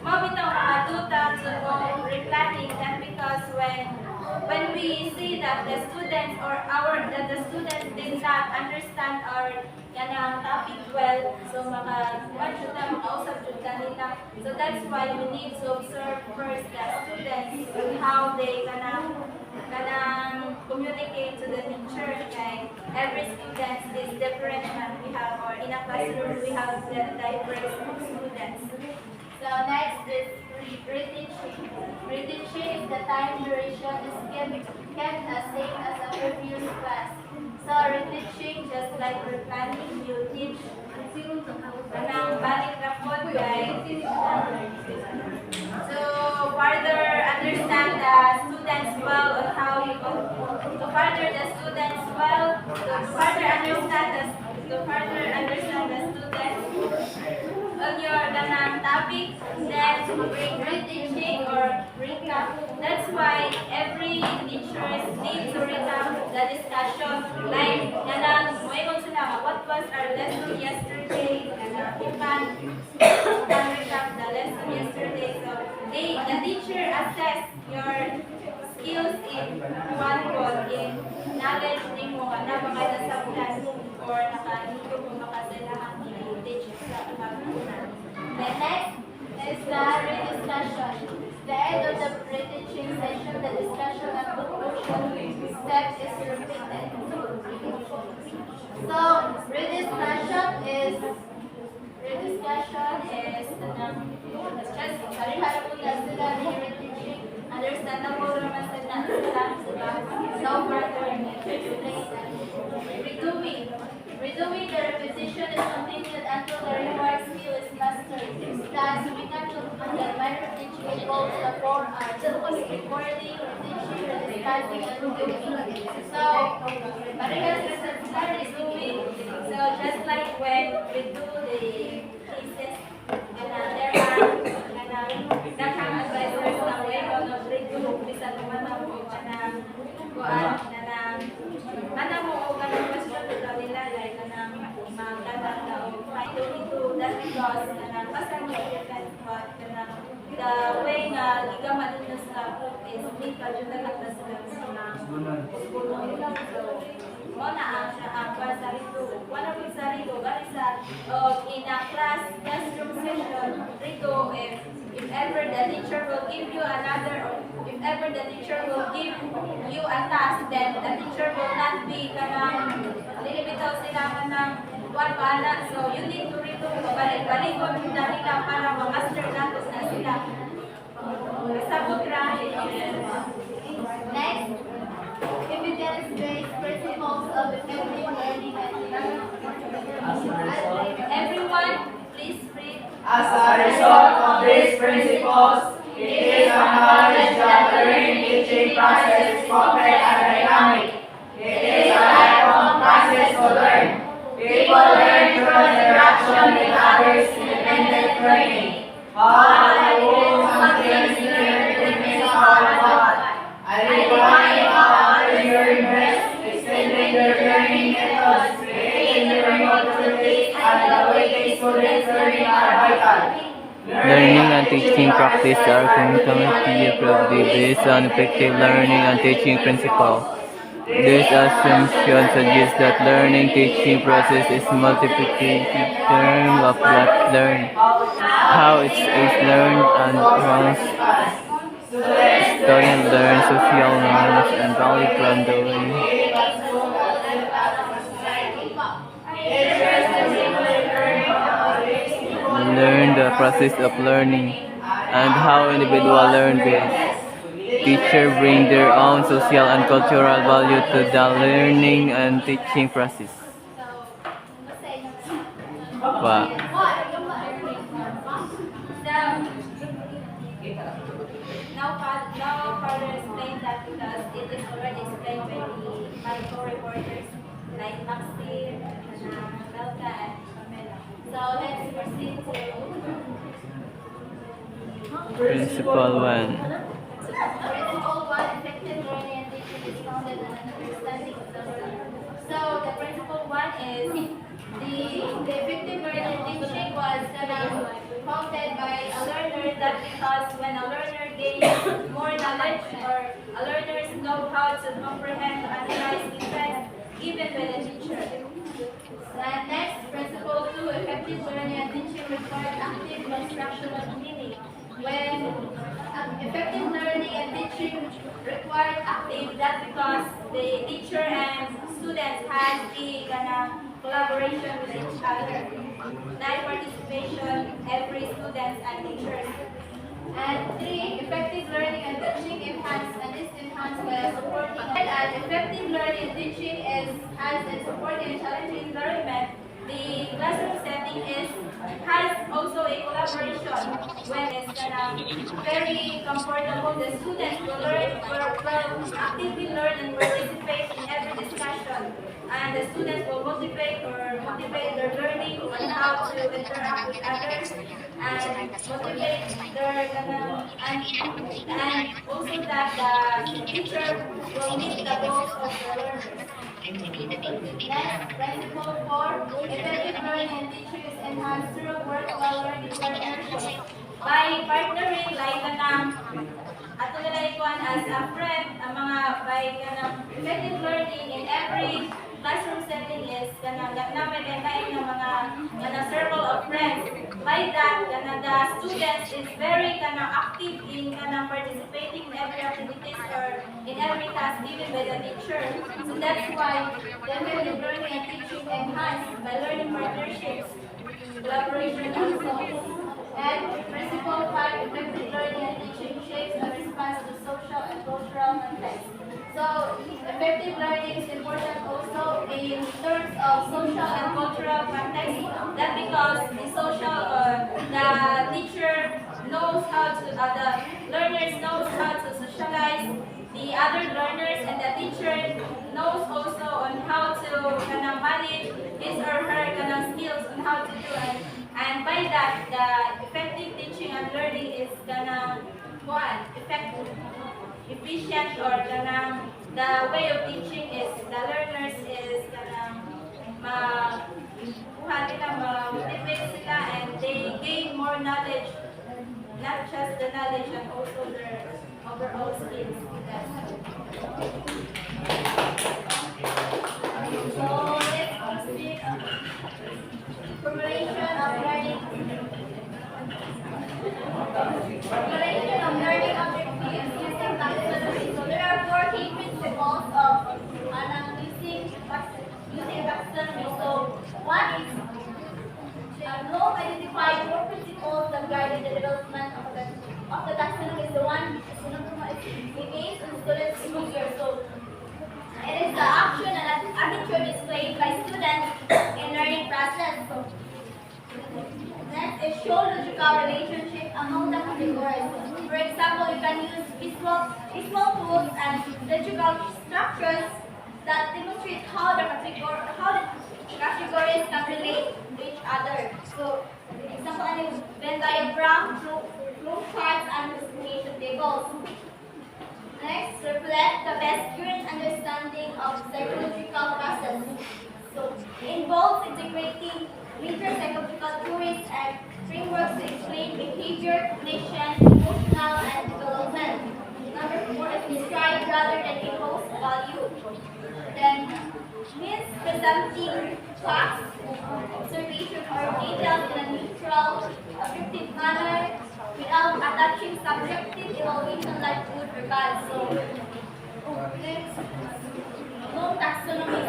mabitaw makatuta to know replanning that because when we see that the students the students did not understand our topic well, so makausap jud kanila. So that's why we need to observe first the students and how they communicate to the teacher. Okay? Every student is different and we have, or in a classroom we have the diverse students. So next is reteaching. Reteaching is the time duration is kept as same as a previous class. So reteaching, just like replanning, you teach kanang balik rapod guys. To further understand the students well on how you to further the students well, to further understand the students on your topic, then reteaching or recap. That's why every teacher needs to recap the discussion. Like, what was our lesson yesterday? You can recap the lesson yesterday. So, the teacher assess your skills in one goal, in knowledge mo, na mga nasabtan or nakanito mo makasalahan i-teach sa pagkunan. The next is the rediscussion. The end of the pre-teaching session, the discussion and conclusion involves the recording, teaching, discussing, and doing. So, Maria's responsibility is doing. So, just like when we do the cases, and there are advisors na way on of review, bisa naman mo ana mo o kanang question to nila like kanang magdadala o try to that because kanang basta mo i-defend but kanang the way nga ligaman nila sa group is need ka dyan na sila so mo na ang sa rito one of sa rito bali sa in a classroom session rito if ever the teacher will give you another or if ever the teacher will give you a task then the teacher will not be kanang lilibitaw sila kanang one bala so you need to redo balik-balik mo nila para ma-master natin na sila sabot ra. Next, evidence-based principles of effective learning and teaching. Everyone, please read. As a result of these principles, it is acknowledged that the learning teaching process is complex and dynamic. It is a lifelong process to learn. People learn through interaction with others, independent learning. All the rules and things learned in this are taught. Identifying how others learn best, extending their learning methods, creating learning opportunities, and evaluating students' learning are vital. Learning and teaching practice are concomitantly based on effective learning and teaching principles. This assumption suggests that learning-teaching process is multiplicative term of what learned, how it is learned, and how students learn social norms and value from the way. Learn the process of learning and how individuals learn best. Teachers bring their own social and cultural value to the learning and teaching process. Wow. Now further explain that because it is already explained by the co-reporters like Maxim, Melca, and Pamela. So let's proceed to Principle 1. Principle 1, effective learning and teaching is founded on an understanding of the learner. So the principle 1 is the effective learning and teaching was founded by a learner that because when a learner gains more knowledge or a learner knows how to comprehend, analyze, events given by the teacher. And next, principle 2, effective learning and teaching requires active instructional meaning. When effective learning and teaching requires active, that's because the teacher and students has the collaboration with each other. That participation, every students and teachers. And 3, effective learning and teaching enhanced and is enhanced by supporting. And effective learning and teaching has a supporting and challenging environment. The classroom setting has also a collaboration when it's very comfortable. The students will actively learn and participate in every discussion. And the students will motivate their learning on how to interact with others and motivate their and also that the teacher will meet the goals of the learners. Next, principle 4, effective learning and teaching is enhanced through work while learning partnership. By partnering like ato nila ikuan as a friend ang mga by effective learning in every classroom setting is namin kain ng mga circle of friends. By that, the students is very active in participating in every activities or in every task given by the teacher. So that's why the effective learning and teaching enhanced by learning partnerships, collaboration also. And principle 5, effective learning and teaching shapes a response to social and cultural context. So, effective learning is important also in terms of social and cultural context. That because the teacher know knows how to, the learners knows how to socialize the other learners, and the teacher knows also on how to manage his or her skills on how to do it. And by that, the effective teaching and learning is effective, efficient, or the way of teaching is the learners is motivate sila, and they gain more knowledge, not just the knowledge and also their overall skills. So let's proceed. Formulation of learning. Formulation of learning objectives using taxonomy. So there are 4 key principles of using taxonomy. So one is Bloom identified 4 principles that guide the development of the taxonomy. So one is engage in students' behavior. So it is the action and attitude displayed by students in learning process. So next is show logical relationship among the categories. For example, you can use visual tools and logical structures that demonstrate how the categories can relate to each other. So, example, Venn diagram, flow charts, and classification tables. Next, reflect the best current understanding of psychological process. So, involves integrating major psychological theories and frameworks to explain behavior, cognition, emotional, and development. Number 4 is describe rather than impose value. Then, means presenting facts, observation, or details in a neutral, objective manner without attaching subjective evaluation like good or bad. So, next, Bloom taxonomy.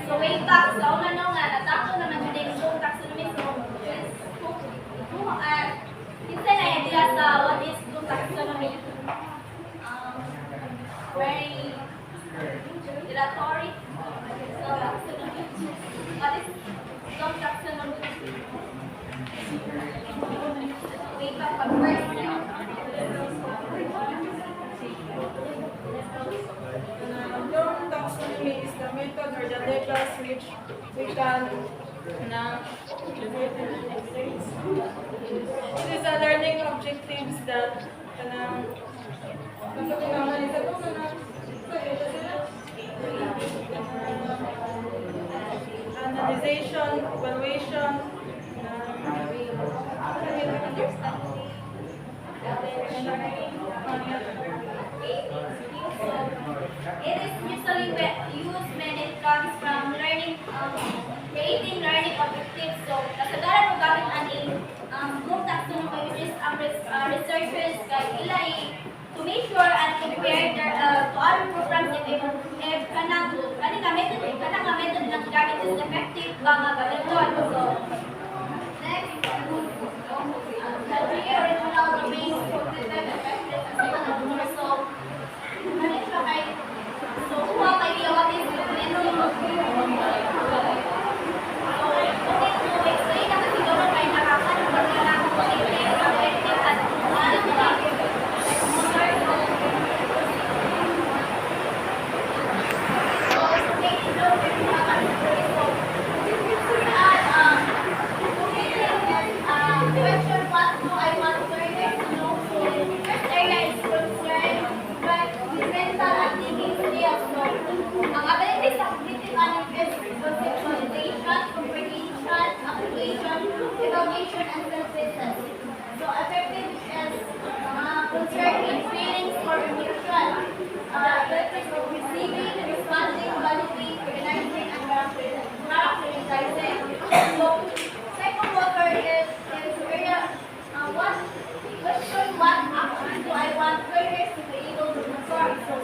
So way back sa una no nga natako naman din Bloom taxonomy. So kinsa na idea sa what is Bloom taxonomy? Very dilatory. So taxonomy. What is Bloom taxonomy? Way back pag first. Bloom taxonomy is the method or the levels which we can it is a learning objectives that analyzation, evaluation, It is usually used when it comes from learning, creating learning objectives. So, kasagaran mo gamit ani Bloom taxonomy, which is researchers kay ilay to make sure and compare to other programs if kanang method ng gamit is effective ba nga gamiton. So, next, the 3 original domains cognitive, effective, and psychological. So, so kuha kayo what is cognitive. So, okay, to explain na kasi doon may nakakaroon ng mga cognitive, affective, at question, what do I want learners to know? So, first area is concerned with mental and thinking skills. So, ang abilities sa cognitive analysis is conceptualization, comprehension, application, evaluation, and synthesis. So, affective is concerned with feelings or emotion. Abilities of receiving, responding, evaluating, organizing, and characterizing. So, psychomotor is what action do I want learners to be able to perform? So,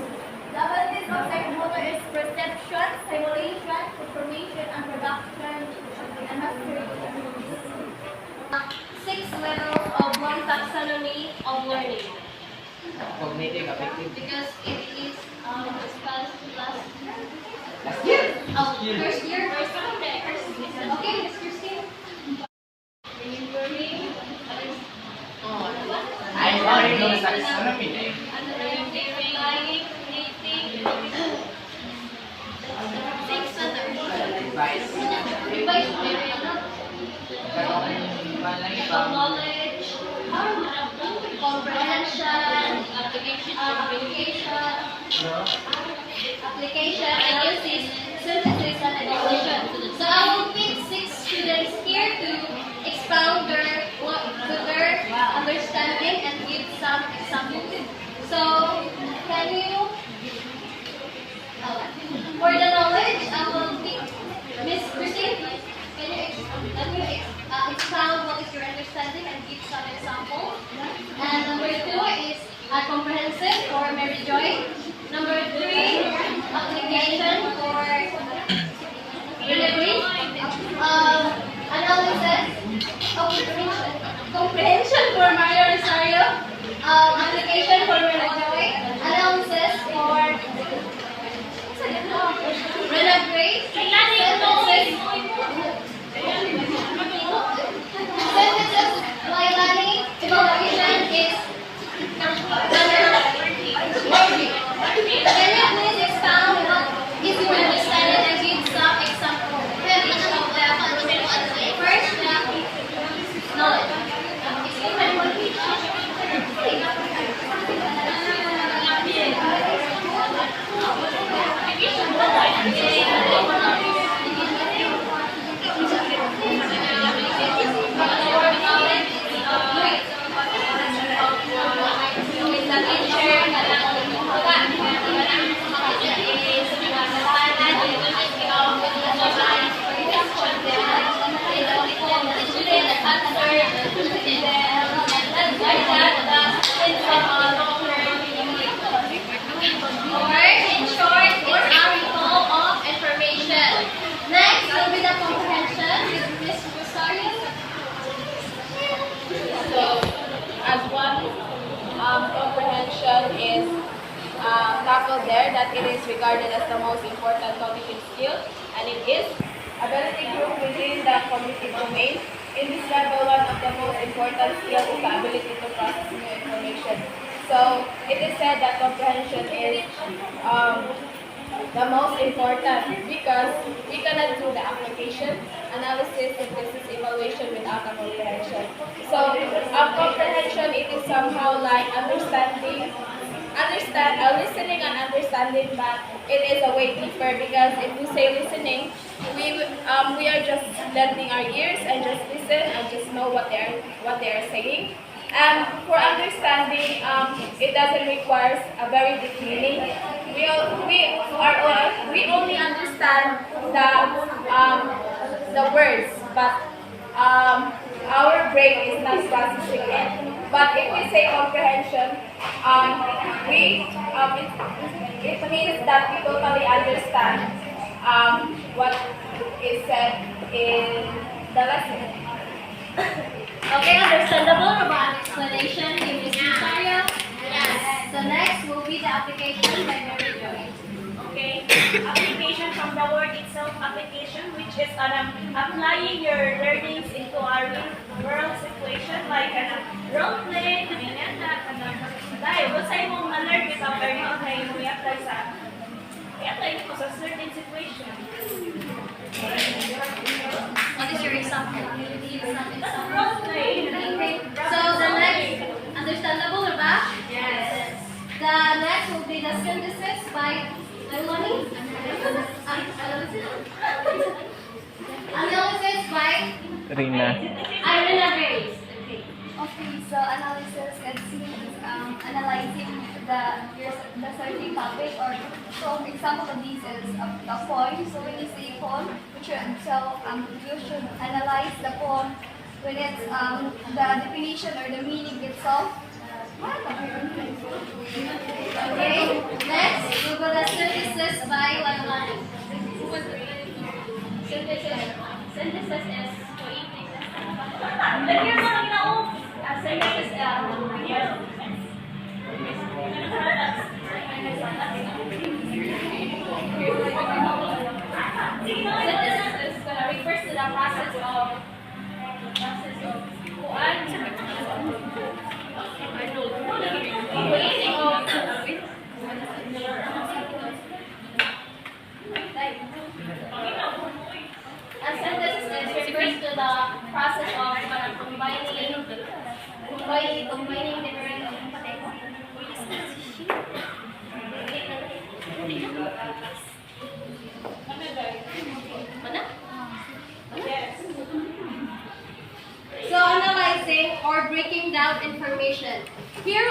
the abilities of psychomotor is perception, simulation, information, and production, and mastery. 6 levels of Bloom taxonomy of learning. Cognitive, affective. Because it is discussed last year. Oh, first year? Okay, Miss Christine. Remembering. Oh, Knowledge, comprehension, application, analysis, synthesis, and evaluation. So I will pick 6 students here to expound their understanding and give some examples. So can you, for the knowledge, I will pick Miss Christine. Can you expound what is your understanding and give some examples? And number 2 is comprehensive for Mary Joy. Number 3, application for delivery. Analysis, comprehension for Mario Rosario. Application for Mary Joy. Analysis for Rena Grace. Synthesis by Lani. Evaluation is Jhonvie. Can you please expound what is your understanding and give some examples? First, knowledge. Comprehension is tackled there that it is regarded as the most important cognitive skill, and it is ability group within the cognitive domain. In this level, one of the most important skills is the ability to process new information. So it is said that comprehension is the most important because we cannot do the application, analysis, synthesis, evaluation without a comprehension. So comprehension, it is somehow like listening and understanding, but it is a way deeper because if we say listening, we are just lending our ears and just listen and just know what they are saying. And for understanding, it doesn't require a very deep meaning. We only understand the words, but our brain is not processing it. But if we say comprehension, it means that we totally understand what is said in the lesson. Okay, understandable about explanation in this scenario? Yes. So next will be the application by Mary Joy. Okay, application from the word itself, application, which is applying your learnings into a real world situation like role play, ganyan na, dahil what's I mong na-learn with a learning na yung i-apply ko sa certain situation. What is your example? Role play. So the next, understandable or ba? Yes. The next will be the synthesis by Meloni. Analysis by Rina. Irina Grace. Okay, so analysis is analyzing the certain topic, or so example of these is a poem. So when you say poem, you should analyze the poem when it's the definition or the meaning itself. Okay, next we will the synthesis by Lalani. Synthesis is Lagyan mo lang ginaong. synthesis synthesis refers to the process of And synthesis refers to the process of combining different So analyzing or breaking down information. Here,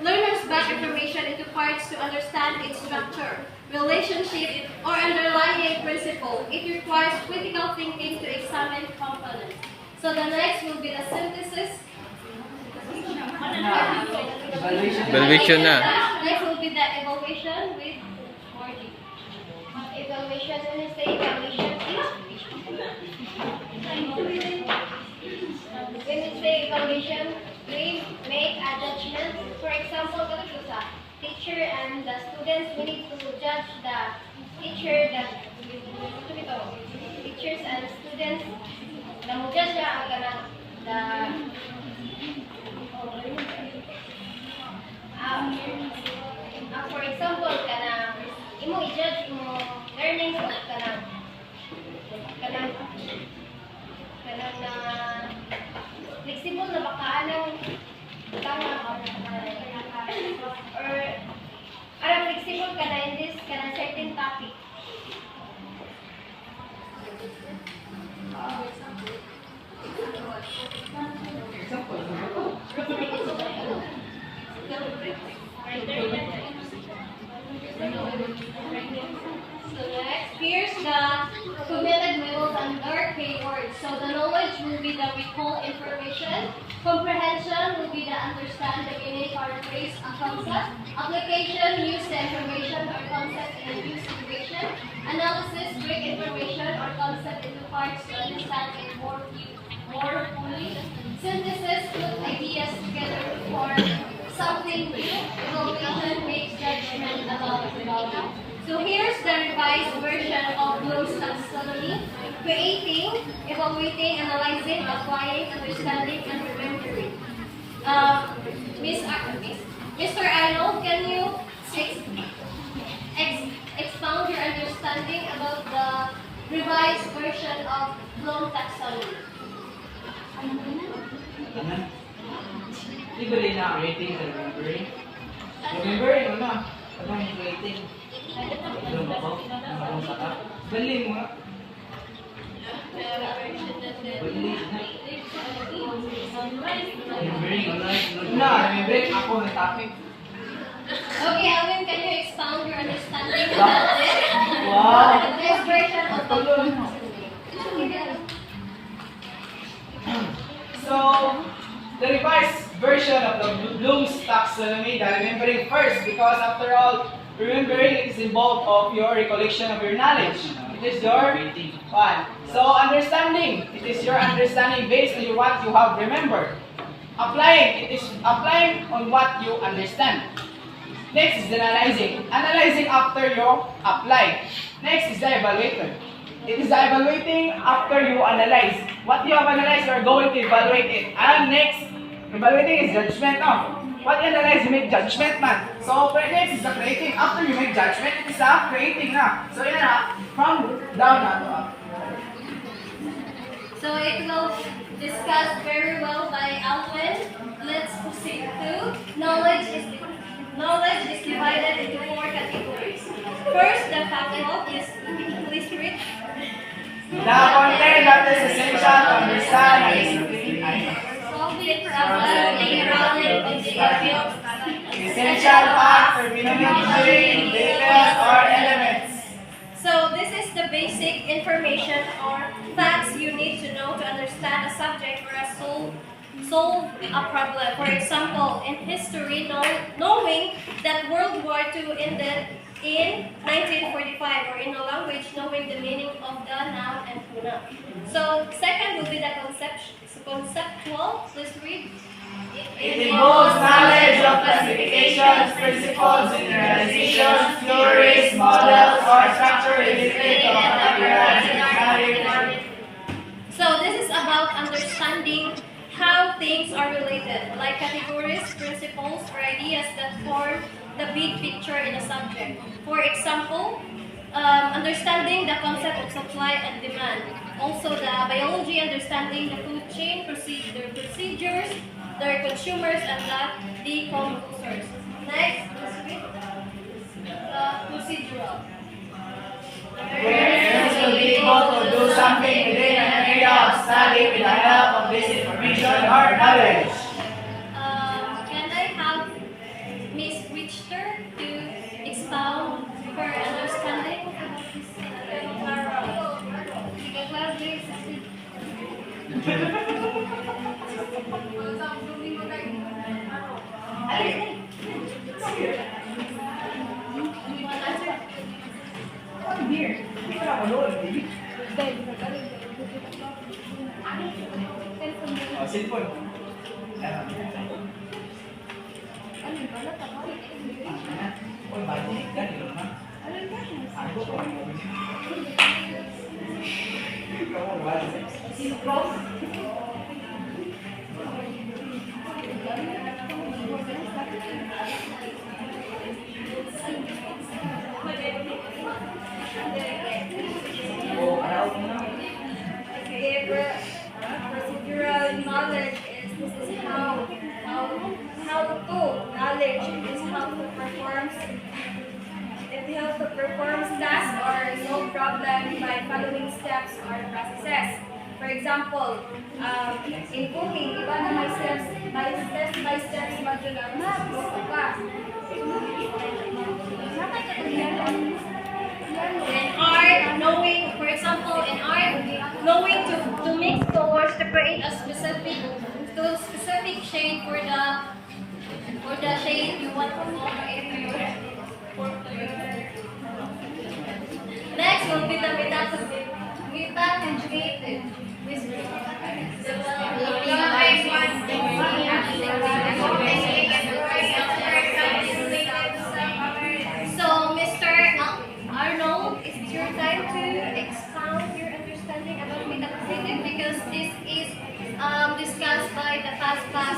learners break information into parts to understand its structure, relationship, or underlying principle. It requires critical thinking to examine components. So the next will be the synthesis. Evaluation na. Next will be the evaluation with Morgie. evaluation. When you say evaluation, we make a judgment. For example, teacher and the students, we need to judge the teachers and students. Judge for example, imo i-judge mo learning of kanang na flexible na baka anong tama or arang flexible ka na in this kanang certain topic. So next, here's the cognitive levels under keywords. So the knowledge will be the recall information. Comprehension will be the understand the meaning or phrase a concept. Application, use the information or concept in a new situation. Analysis, break information or concept into parts to understand it more fully. Synthesis, put ideas together to form something new. Evaluation, makes judgment about the value. So here's the revised version of Bloom's taxonomy: creating, evaluating, analyzing, applying, understanding, and remembering. Mr. Arnold, can you expound your understanding about the revised version of Bloom's taxonomy? Di ba rin na creating and remembering? Remembering o na? Ano yung creating? Ano ba ko? Ano ba ka? Galing mo nga. Remembering o na? Remembering ako ng topic. Okay, Alvin, can you expound your understanding about this? Wow! This version of the So, the revised version of the Bloom's taxonomy, the remembering first, because after all, remembering is involved of your recollection of your knowledge. It is your one. So, understanding, it is your understanding based on what you have remembered. Applying, it is applying on what you understand. Next is analyzing. Analyzing after you apply. Next is the evaluator. It is evaluating after you analyze. What you have analyzed, you are going to evaluate it. And next, evaluating is judgment. What you analyze, you make judgment, man. So, next is the creating. After you make judgment, it is the creating na. So, yan na. From down na to up. So it will discussed very well by Alvin. Let's proceed to knowledge is divided into 4 categories. First, the factual is please read. The content that is essential to understand is Solving problems, essential facts, terminology, details, or elements. So this is the basic information or facts you need to know to understand a subject or solve a problem. For example, in history, knowing that World War II ended in 1945, or in a language, knowing the meaning of the noun and pronoun. So second will be the conceptual. Please read. It involves knowledge of classifications, principles, generalizations, theories, models, or structure related to So this is about understanding how things are related, like categories, principles, or ideas that form the big picture in a subject. For example, understanding the concept of supply and demand. Also, the biology, understanding the food chain, their procedures, their consumers, and the decomposers. Next, procedural. Students will be able to do something within an area of study with the help of this information or knowledge. Can I have Miss Richter to expound her understanding about this Cellphone. Oh, balik kan di rumah. Aku kamu balik. Procedural knowledge is this is how to knowledge is how to perform tasks or solve problems by following steps or processes. For example, in cooking, iba na may steps by steps magdala in art, knowing, for example, in art, knowing to mix colors to create a specific shade for the shade you want to create. Next will be the meta-conjugated. So, Mr. Arnold, it's your time to expound your understanding about meta-cognitive because this is discussed by the past group.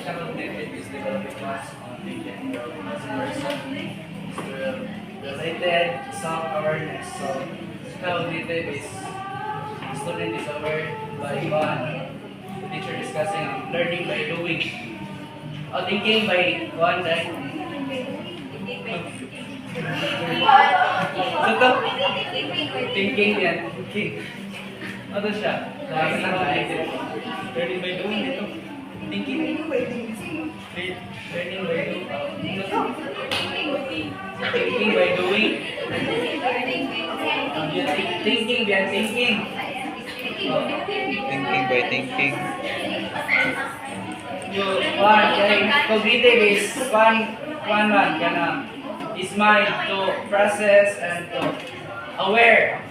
Cognitive is developing class on thinking as a person. Related self-awareness. So, cognitive is student is aware by one. The teacher discussing learning by doing. Thinking by one, right? Ito? Thinking yan. Thinking. Ano siya? Learning by doing ito. Thinking. Learning by doing. Thinking by doing. Thinking by thinking. Thinking by thinking. Cognitive is one is mind to process and to aware.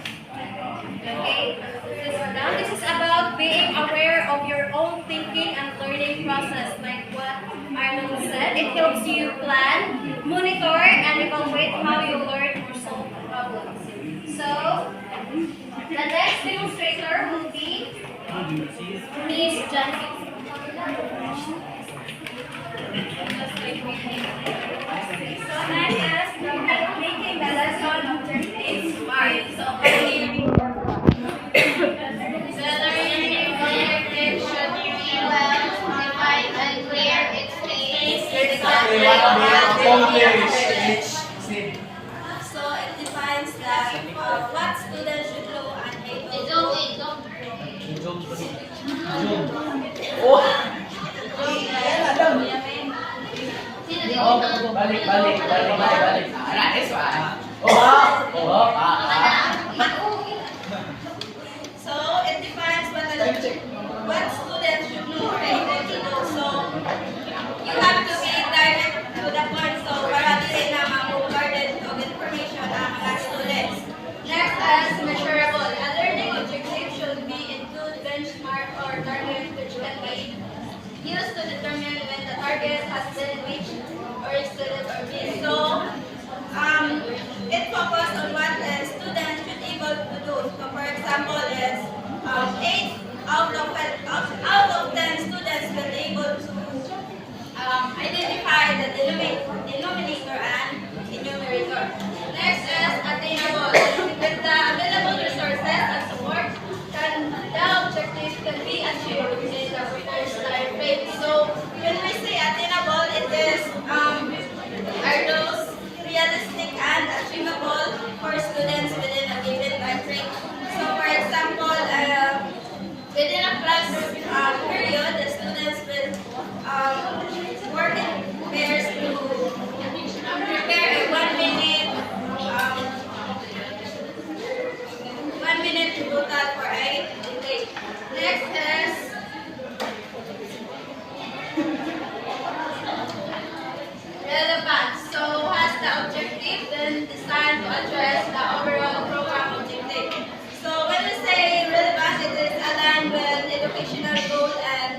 Now this is about being aware of your own thinking and learning process, like what Arnold said. It helps you plan, monitor, and evaluate how you learn or solve problems. So, the next demonstrator will be Miss Jenelyn. So next is making the lesson objectives smart. So learning objectives should be well defined and clear. It states So it defines that what students should know and able Balik. So it defines what students should know or able to know. So you have to be direct to the point. So para dili na ma-bombarded of information ang mga students. Next is measurable. A learning objective should be include benchmark or target which can be used to determine when the target has been reached or exceeded or missed. So it focuses on what the student should be able to relevant to address the overall program objective. So when we say relevant, it is aligned with educational goal and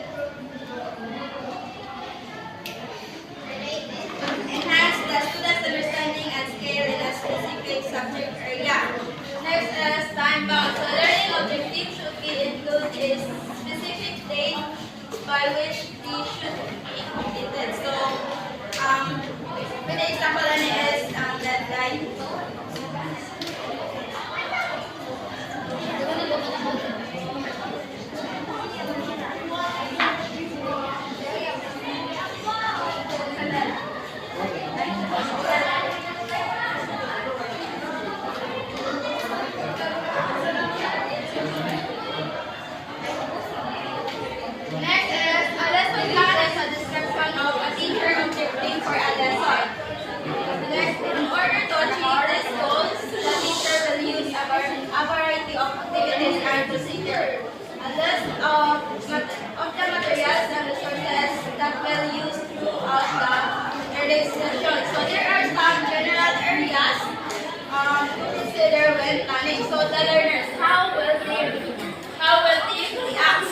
enhance the students' understanding and skill in a specific subject area. Next is time bound. So learning objective should be include a specific date by which they should be completed. So with the example is deadline. Next is a lesson plan is a description of a teacher objective for a lesson. Next, in order to achieve these goals, the teacher will use a variety of activities and procedures. A list of the materials and resources that will use throughout the early session. So there are some general areas to consider when planning. So the learners, how will they react?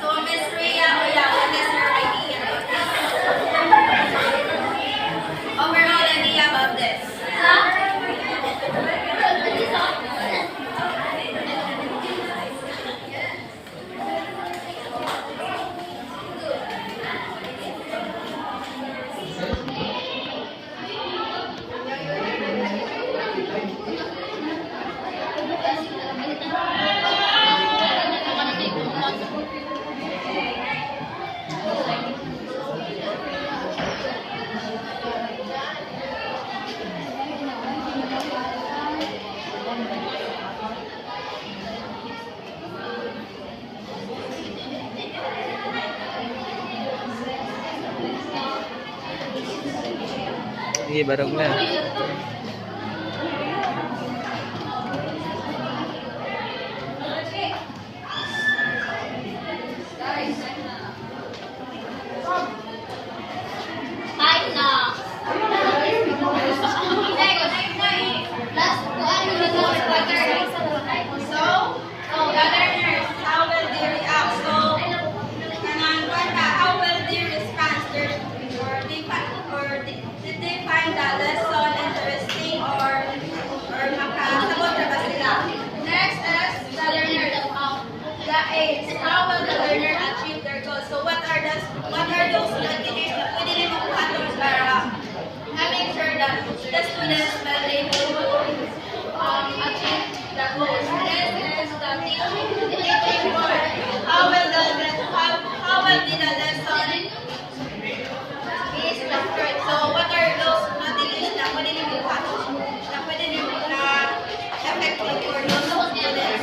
So Miss Rhea, what is your idea about this? Overall idea about this? Sige, barog na. How will the learner achieve their goals? So what are those activities na pwede rin makuha para having sure that the students will be able to achieve the goals? Next is the teaching part. How will be the lesson be structured? So what are those activities na pwede rin makuha na pwede rin effective for those students?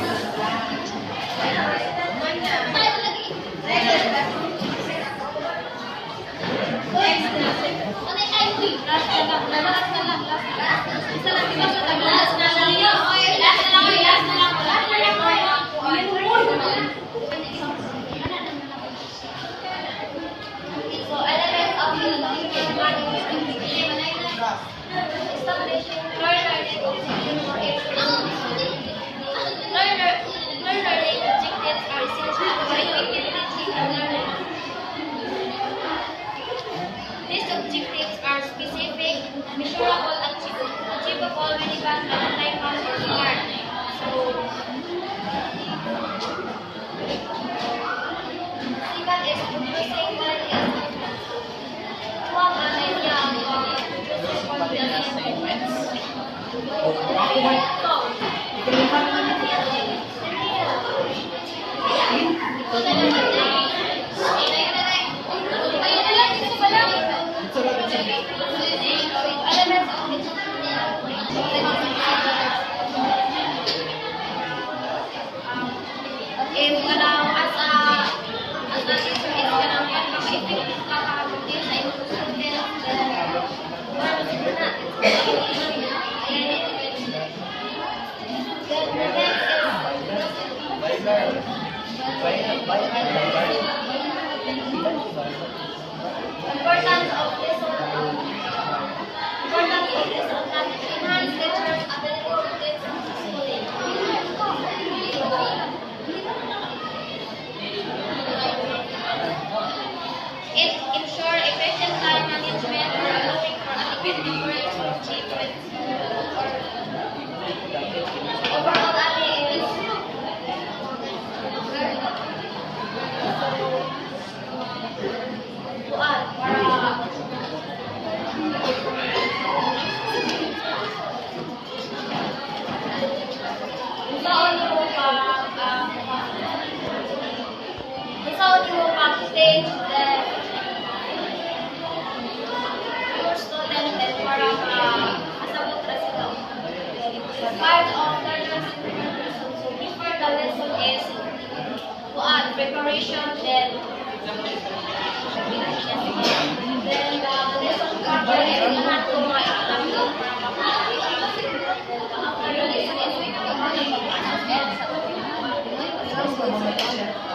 These objectives are specific, measurable, achievable when you can time or smart. Second is producing one is one idea of producing confidence. importance of lesson planning to enhance lecturers' ability to teach successfully. It ensures efficient time management or allowing for adequate coverage of achievement. Overall, is stage the your student and parang kasabot na sila. Part of the lesson, so before the lesson is preparation, then the lesson cover is lahat ko mga example para mapapagod. After the lesson is we have to